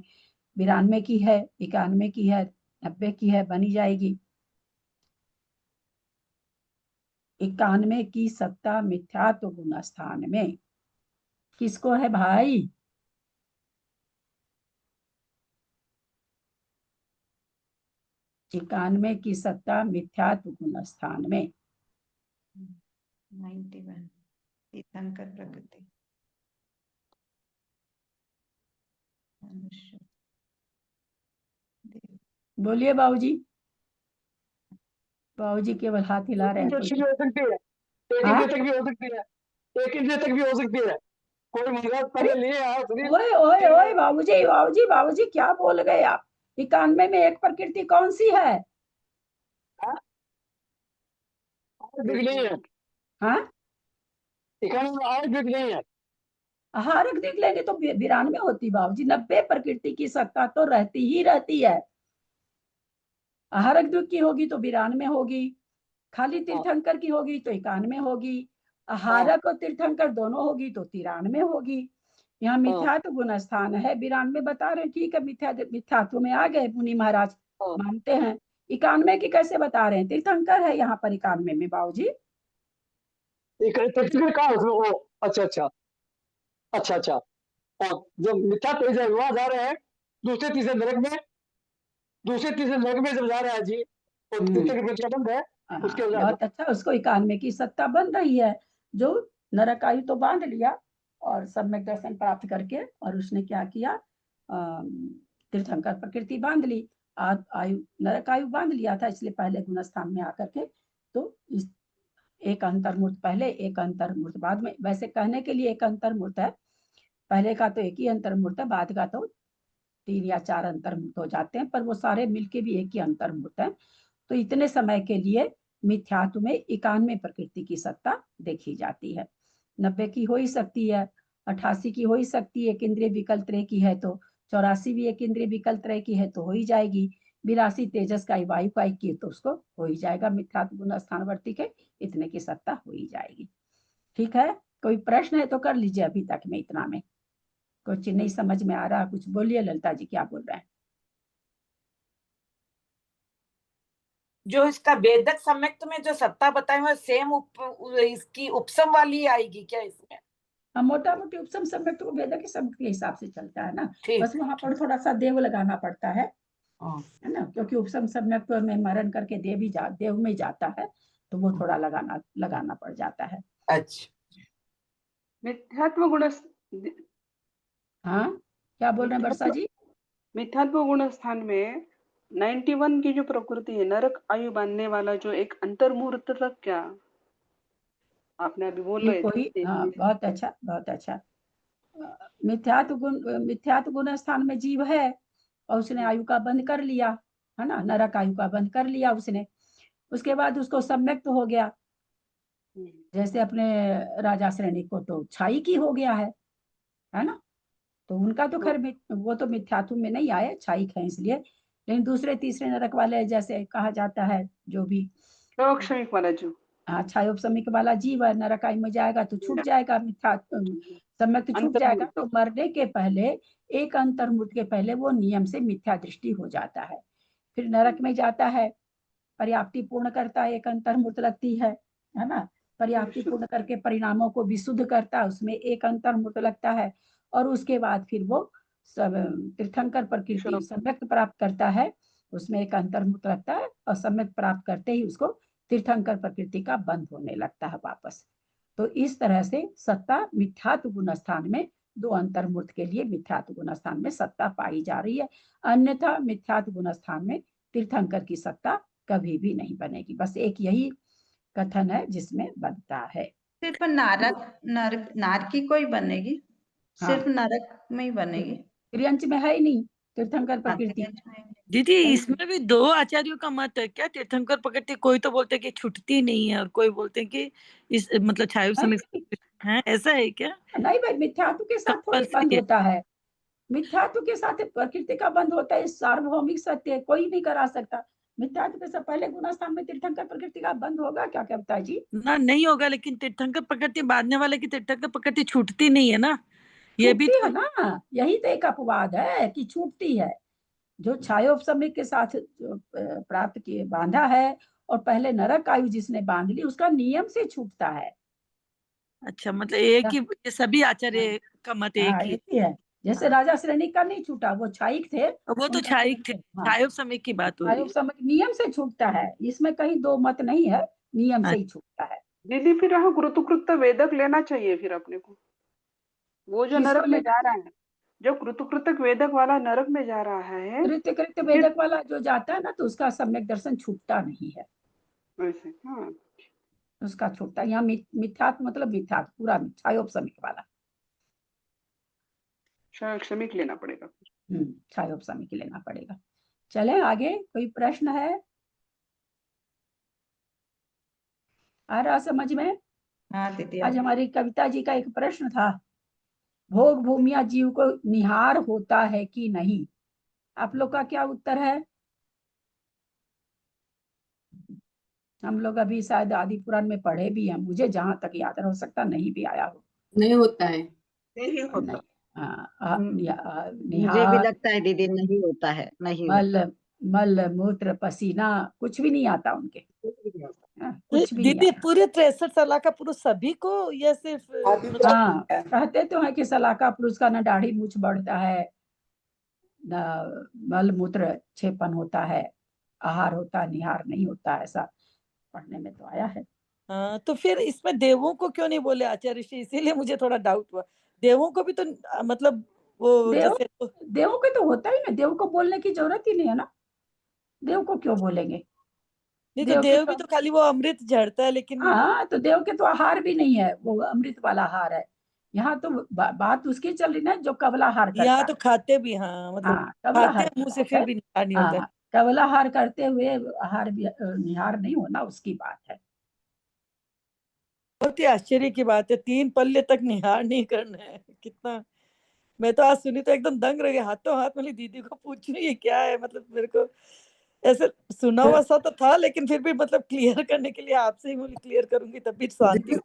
92 की है, 91 की है, 90 की है, बनी जाएगी। 91 की सत्ता मिथ्यात्व गुण स्थान में किसको है भाई? इक्यानवे की सत्ता मिथ्यात्व गुण स्थान में 91 तीर्थंकर प्रकृति बोलिए बाबूजी। बाबूजी केवल हाथ हिला रहे हैं। हो सकती है, एक इंद्रिय तक भी हो सकती है, एक इंद्रिय तक भी हो सकती है। कोई मंगल पहले लिए ओए ओए ओए बाबूजी बाबूजी बाबूजी क्या बोल गए आप? 91 में एक प्रकृति कौन सी है? नहीं है। हाँ, 91 में आठ नहीं है। आहारक देख लेंगे तो 92 होती बाबूजी। 90 प्रकृति की सत्ता तो रहती ही रहती है। आहारक द्वीप की होगी तो 92 होगी, खाली तीर्थंकर की होगी तो 91 होगी, आहारक और तीर्थंकर दोनों होगी तो 93 होगी। यहाँ मिथ्यात्व गुण स्थान है, 92 बता रहे हैं, ठीक है। मिथ्यात्व में आ गए मुनि महाराज, मानते हैं। 91 की कैसे बता रहे हैं? तीर्थंकर है यहाँ पर 91 में बाबूजी। अच्छा अच्छा अच्छा अच्छा। और जो मिथ्या वहां जा रहे हैं दूसरे तीसरे नरक में, दूसरे तीसरे नरक में जब जा रहा है जी, बंद है उसके बहुत अच्छा, उसको 91 की सत्ता बन रही है। जो नरक आयु तो बांध लिया और सम्यक दर्शन प्राप्त करके, और उसने क्या किया, तीर्थंकर प्रकृति बांध ली, आयु नरक आयु बांध लिया था, इसलिए पहले गुण स्थान में आकर के तो इस एक अंतर्मूर्त पहले, एक अंतर्मूर्त बाद में। वैसे कहने के लिए एक अंतर्मूर्त है, पहले का तो एक ही अंतर्मूर्त है, बाद का तो 3 या 4 अंतर्मूर्त हो जाते हैं, पर वो सारे मिलके भी एक ही अंतर्मूर्त है। तो इतने समय के लिए मिथ्यात्व में 91 प्रकृति की सत्ता देखी जाती है। 90 की हो ही सकती है, 88 की हो ही सकती है, एक इंद्रिय विकल्त्रय की है तो 84 भी एक इंद्रिय विकल्त्रय की है तो हो ही जाएगी। 82 तेजस का वायु का की तो उसको हो ही जाएगा। मिथ्यात्व गुण स्थानवर्ती के इतने की सत्ता हो ही जाएगी। ठीक है, कोई प्रश्न है तो कर लीजिए अभी तक में, इतना में कुछ नहीं समझ में आ रहा, कुछ बोलिए ललिता जी, क्या बोल रहे हैं? जो इसका वेदक सम्यक्त में जो सत्ता बताई हुआ सेम इसकी उपसम वाली आएगी क्या इसमें? हाँ, मोटा मोटी उपसम सम्यक्त को वेदक के शब्द के हिसाब से चलता है ना, ठीक। बस वहां पर थोड़ा सा देव लगाना पड़ता है ना, क्योंकि उपसम सम्यक्त में मरण करके देव में जाता है, तो वो थोड़ा लगाना पड़ जाता है। अच्छा, मिथ्यात्व गुण, हाँ क्या बोल रहे हैं वर्षा जी? मिथ्यात्व गुण स्थान में 91 की जो प्रकृति है, नरक आयु बांधने वाला जो एक अंतर्मुहूर्त तक, क्या आपने अभी बोल ये रहे कोई, थे? हाँ बहुत अच्छा बहुत अच्छा। मिथ्यात्व गुण स्थान में जीव है और उसने आयु का बंध कर लिया, है ना, नरक आयु का बंध कर लिया उसने, उसके बाद उसको सम्यक्त हो गया, जैसे अपने राजा श्रेणी को तो छाई की हो गया है ना, तो उनका तो खैर वो तो मिथ्यात्व में नहीं आए, छाई है इसलिए, लेकिन दूसरे तीसरे नरक वाले जैसे कहा जाता है जो भी क्षणिक वाला जो, हाँ छायोपशमिक वाला जीव है, नरकाई में जाएगा तो छूट जाएगा, मिथ्या सम्यक छूट जाएगा, तो मरने के पहले एक अंतर्मुहूर्त के पहले वो नियम से मिथ्या दृष्टि हो जाता है, फिर नरक में जाता है, पर्याप्ति पूर्ण करता है, एक अंतर्मुहूर्त लगती है ना, पर्याप्ति पूर्ण करके परिणामों को विशुद्ध करता है, उसमें एक अंतर्मुहूर्त लगता है, और उसके बाद फिर वो सब तीर्थंकर प्रकृति सम्यक प्राप्त करता है, उसमें एक अंतर्मुहूर्त लगता है, और सम्यक प्राप्त करते ही उसको तीर्थंकर प्रकृति का बंद होने लगता है वापस। तो इस तरह से सत्ता मिथ्यात्व गुण स्थान में दो अंतर्मुहूर्त के लिए मिथ्यात्व गुण स्थान में सत्ता पाई जा रही है, अन्यथा मिथ्यात्व गुण स्थान में तीर्थंकर की सत्ता कभी भी नहीं बनेगी। बस एक यही कथन है जिसमें बनता है। सिर्फ नारकी को ही बनेगी, सिर्फ नरक में ही बनेगी, त्रियंच में है ही नहीं तीर्थंकर प्रकृति। दीदी इसमें भी दो आचार्यों का मत है क्या? तीर्थंकर प्रकृति कोई तो बोलते हैं कि छूटती नहीं है और कोई बोलते हैं कि इस मतलब छायु समय है, ऐसा है क्या? नहीं भाई, मिथ्यात्व के साथ थोड़ी बंद होता है, मिथ्यात्व के साथ प्रकृति का बंद होता है, सार्वभौमिक सत्य है, कोई नहीं करा सकता। मिथ्यात्व के साथ पहले गुणस्थान में तीर्थंकर प्रकृति का बंद होगा क्या कहता है जी? ना नहीं होगा, लेकिन तीर्थंकर प्रकृति बांधने वाले की तीर्थंकर प्रकृति छूटती नहीं है ना, ये भी तो है ना, यही तो एक अपवाद है कि छूटती है, जो छायोपशमिक के साथ प्राप्त किए बांधा है और पहले नरक आयु जिसने बांध ली उसका नियम से छूटता है। अच्छा, मतलब एक ही, सभी आचार्य का मत एक ही है, जैसे राजा श्रेणी का नहीं छूटा, वो छाइक थे, वो तो छाइक थे, छायोपशमिक की बात हो रही है। छायोपशमिक नियम से छूटता है, इसमें कहीं दो मत नहीं है, नियम से ही छूटता है। दीदी फिर यहाँ कृतकृत्य वेदक लेना चाहिए फिर अपने को, वो जो नरक में जा रहा है, जो कृतकृतक वेदक वाला नरक में जा रहा है, कृत्य वेदक वाला जो जाता है ना, तो उसका सम्यक दर्शन छूटता नहीं है, वैसे उसका छूटता है। यहाँ मिथ्यात्व मतलब मिथ्यात्व पूरा छायोपशमिक वाला, क्षमिक लेना पड़ेगा, छायोपशमिक लेना पड़ेगा। चले आगे, कोई प्रश्न है आ रहा समझ में? हाँ दीदी। आज हमारी कविता जी का एक प्रश्न था, भोग भूमिया जीव को निहार होता है कि नहीं, आप लोग का क्या उत्तर है? हम लोग अभी शायद आदि पुराण में पढ़े भी हैं, मुझे जहां तक याद है, हो सकता नहीं भी आया हो। नहीं होता है, नहीं होता। मुझे भी लगता है दीदी नहीं होता है, नहीं होता। मल मूत्र पसीना कुछ भी नहीं आता उनके, कुछ भी दीदी पूरे 63 साल का पुरुष सभी को या सिर्फ? हाँ, कहते तो है कि सलाका पुरुष का न दाढ़ी मूछ बढ़ता है, न मल मूत्र छेपन होता है, आहार होता निहार नहीं होता, ऐसा पढ़ने में तो आया है। हाँ, तो फिर इसमें देवों को क्यों नहीं बोले आचार्य श्री? इसीलिए मुझे थोड़ा डाउट हुआ, देवों को भी तो मतलब वो देवों के तो होता ही ना, देव को बोलने की जरूरत ही नहीं है ना, देव को क्यों बोलेंगे? नहीं तो देव भी तो खाली वो अमृत झड़ता है, लेकिन हाँ, तो देव के तो आहार भी नहीं है, वो अमृत वाला आहार है। यहाँ तो बात उसकी चल रही ना जो कवलाहार करता है। यहाँ तो खाते भी, हाँ मतलब खाते मुंह से फिर भी निहार नहीं होता है। कवलाहार करते हुए आहार भी निहार नहीं होना, उसकी बात है। बहुत ही आश्चर्य की बात है, 3 पल्ले तक निहार नहीं करना है, कितना। मैं तो आज सुनी तो एकदम दंग रह गई, हाथों हाथ मेरी दीदी को पूछूं ये क्या है, मतलब मेरे को ऐसे सुना हुआ सा तो था, लेकिन फिर भी मतलब क्लियर करने के लिए आपसे ही क्लियर करूंगी, तब भी शांति।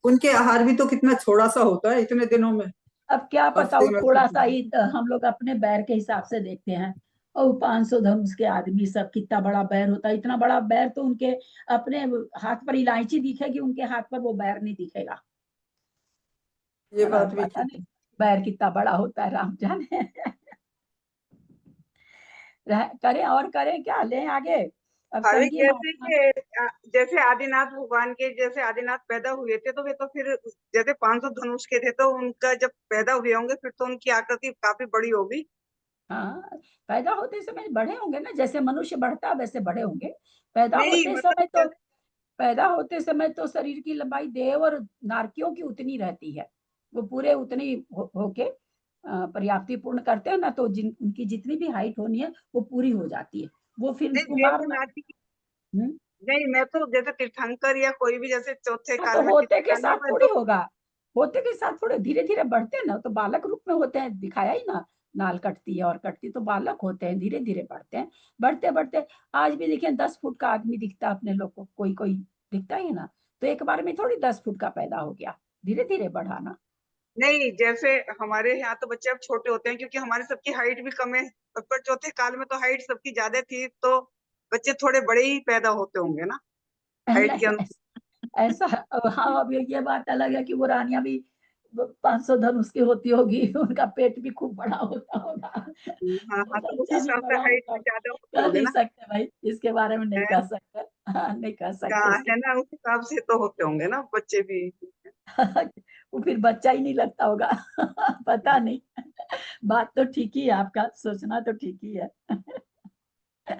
उनके आहार भी तो कितना थोड़ा सा होता है इतने दिनों में। अब क्या पता हफ्ते वो में थोड़ा सा ही हम लोग अपने बैर के हिसाब से देखते हैं। और 500 धनुष के आदमी सब कितना बड़ा बैर होता है, इतना बड़ा बैर तो उनके अपने हाथ पर इलायची दिखेगी, उनके हाथ पर वो बैर नहीं दिखेगा। ये बात भी पता नहीं बैर कितना बड़ा होता है, राम जाने। करें और करें क्या, लें आगे। अब अभी संगी जैसे आदिनाथ भगवान के जैसे आदिनाथ पैदा हुए थे तो वे तो फिर जैसे 500 धनुष के थे, तो उनका जब पैदा हुए होंगे फिर तो उनकी आकृति काफी बड़ी होगी। हाँ, पैदा होते समय बड़े होंगे ना, जैसे मनुष्य बढ़ता है वैसे बड़े होंगे। पैदा नहीं, होते मतलब समय तो पैदा होते समय तो शरीर की लंबाई देव और नारकियों की उतनी रहती है। वो पूरे उतनी होके पर्याप्ति पूर्ण करते हैं ना, तो उनकी जितनी भी हाइट होनी है वो पूरी हो जाती है। वो फिर कुमार नहीं, मैं तो जैसे तीर्थंकर या कोई भी जैसे चौथे तो काल में होते के साथ तो थोड़ी होगा, होते के साथ थोड़े धीरे धीरे बढ़ते हैं ना, तो बालक रूप में होते हैं, दिखाया ही ना, नाल कटती है और कटती, तो बालक होते हैं, धीरे धीरे बढ़ते हैं। बढ़ते बढ़ते आज भी देखिए 10 फुट का आदमी दिखता है अपने लोग को, कोई कोई दिखता ही ना, तो एक बार में थोड़ी 10 फुट का पैदा हो गया, धीरे धीरे बढ़ाना। नहीं, जैसे हमारे यहाँ तो बच्चे अब छोटे होते हैं क्योंकि हमारे सबकी हाइट भी कम है, पर चौथे काल में तो हाइट सबकी ज्यादा थी, तो बच्चे थोड़े बड़े ही पैदा होते होंगे ना हाइट के अनुसार। ऐसा हाँ, अब ये बात अलग है कि वो रानियां भी 500 धनुष की होती होगी, उनका पेट भी खूब बड़ा होता होगा, हाँ, तो उस बच्चा भी हिसाब से बड़ा हाइट होता भी होगा। ज्यादा होते कह होंगे नहीं ना। सकते भाई, इसके बारे में नहीं कह सकते। हाँ, नहीं कह सकते इसके। है ना, उस हिसाब से तो होते होंगे ना बच्चे भी। वो फिर बच्चा ही नहीं लगता होगा। पता नहीं, बात तो ठीक ही है, आपका सोचना तो ठीक ही है।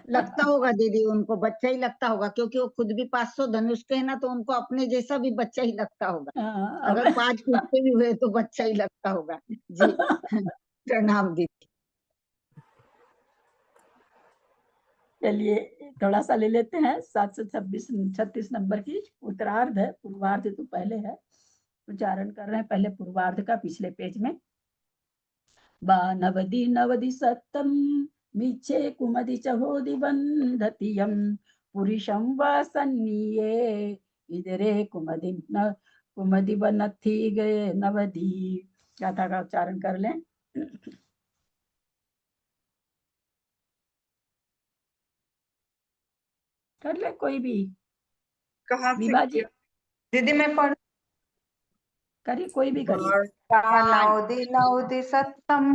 लगता होगा दीदी, उनको बच्चा ही लगता होगा, क्योंकि वो खुद भी 500 धनुष के है ना, तो उनको अपने जैसा भी बच्चा ही लगता होगा। अगर 5 फुट के भी हुए तो बच्चा ही लगता होगा जी। प्रणाम दीदी। चलिए थोड़ा सा ले लेते हैं, 736 नंबर की उत्तरार्ध है, पूर्वार्ध तो पहले है, उच्चारण कर रहे हैं पहले पूर्वार्ध का, पिछले पेज में। नवदि नवदि सत्तम मिच्छे कुमदि चहोदि बंधतियम पुरुषम वासन्निये इधरे कुमदि बनथि गए नवदि। गाथा का उच्चारण कर लें। कर ले कोई भी। कहाँ से विभा जी दीदी मैं पढ़ करिए, कोई भी करिए। नवदि नवदि सत्तम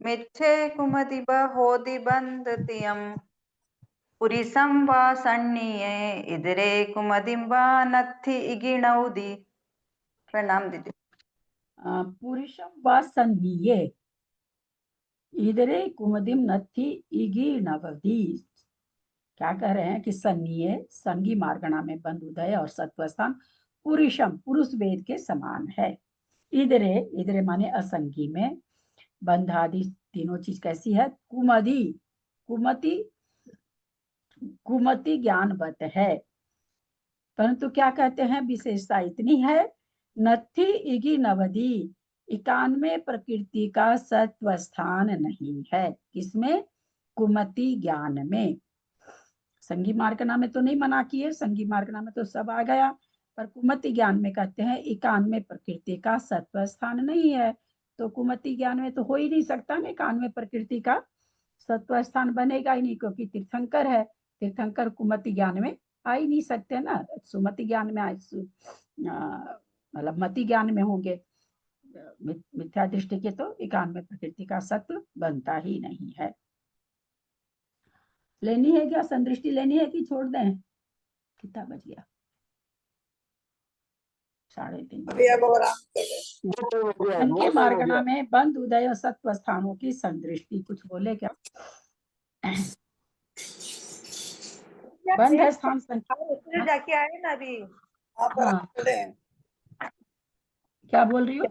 मिच्छे कुमति बहोदि बंधतियम पुरीसं वासन्निये इदरे कुमदिं वा नत्थि इगिणौदि। प्रणाम दीदी। पुरुषम वासन्निये इधरे कुमदिम नत्थि इगिणवदि। क्या कह रहे हैं कि सन्निये संगी मार्गणा में बंद उदय और सत्वस्थान पुरुषम पुरुष वेद के समान है। इधरे इधरे माने असंगी में, बंध आदि तीनों चीज कैसी है, कुमति कुमति कुमति ज्ञानवत है, परंतु क्या कहते हैं विशेषता इतनी है, नत्थि इगी नवदि 91 प्रकृति का सत्व स्थान नहीं है। किसमें, कुमति ज्ञान में। संगी मार्गना में तो नहीं मना किए, संगी मार्गना में तो सब आ गया, पर कुमति ज्ञान में कहते हैं 91 प्रकृति का सत्व स्थान नहीं है, तो कुमति ज्ञान में तो हो ही नहीं सकता ना, 91 प्रकृति का सत्व स्थान बनेगा ही नहीं, क्योंकि तीर्थंकर है, तीर्थंकर कुमति ज्ञान में आ ही नहीं सकते ना, सुमति ज्ञान में मतलब मति ज्ञान में होंगे, मिथ्या दृष्टि के तो 91 प्रकृति का सत्व बनता ही नहीं है। लेनी है क्या, संदृष्टि लेनी है कि छोड़ दें? कितना बज गया, 3:30। मार्गना में बंद उदय और सत्व स्थानों की संदृष्टि, कुछ बोले क्या? बंद है स्थान जाके आए ना अभी। हाँ, क्या बोल रही हो,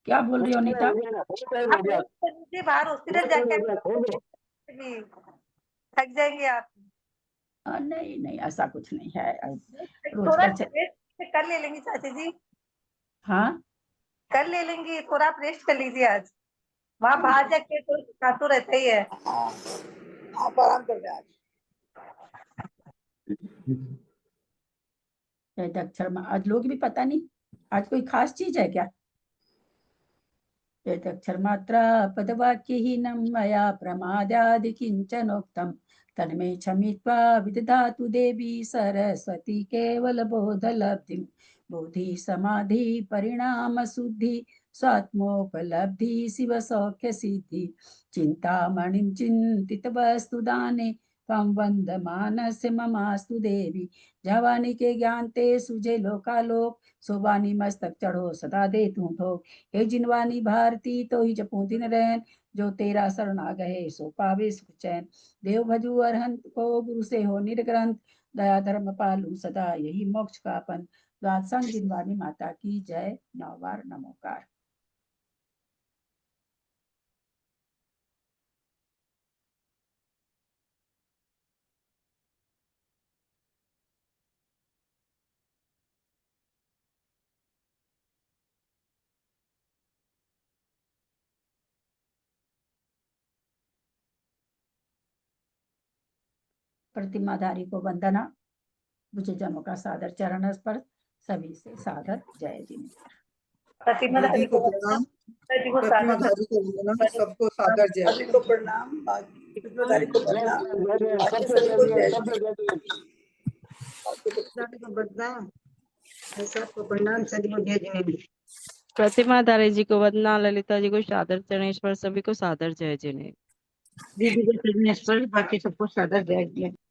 क्या बोल रही हो अनीता? बाहर हॉस्पिटल जाके थक जाएंगे आप। नहीं नहीं, ऐसा कुछ नहीं है, रोज थोड़ा का कर ले लेंगी चाची जी। हाँ कर ले लेंगी, थोड़ा आप रेस्ट कर लीजिए आज, वहाँ बाहर जाके तो खातू रहता ही है। आप आराम कर ले आज। अक्षर आज लोग भी पता नहीं आज कोई खास चीज है क्या। अक्षर मात्रा पदवाक्यहीनं मया प्रमादादि किंचनोक्तम तन्मे क्षमित्वा विदधातु देवी सरस्वती केवल बोधलब्धिं बोधि समाधि परिणाम शुद्धि स्वात्मोपलब्धि शिव सौख्य सिद्धि चिंतामणिं चिंतित वस्तु दाने त्वं वंदमानस्य ममास्तु देवी जवानी के ज्ञान ते सुझे लोकालोक सोबानी मस्तक चढ़ो सदा दे तू ठोक हे जिनवानी भारती तो ही जपू दिन रैन जो तेरा शरण आ गए सो पावे सुख चैन देव भजू अरहंत को गुरु से हो निर्ग्रंथ दया धर्म पालू सदा यही मोक्ष का पंथ द्वादशांग जिनवानी माता की जय। 9 बार नमोकार। प्रतिमाधारी को वंदना, मुझे जनों का सादर चरण स्पर्श, सभी से सादर जय जिनेन्द्र। प्रतिमाधारी को प्रणाम, प्रतिमाधारी को वंदना, सबको सादर जय। सभी को प्रणाम, प्रतिमाधारी को प्रणाम, सबको प्रणाम, सभी को जय जिनेन्द्र। प्रतिमाधारी जी को वंदना, ललिता जी को सादर चरणेश्वर, सभी को सादर जय जिनेन्द्र। दीदी को चरणेश्वर, बाकी सबको सादर जय जिनेन्द्र।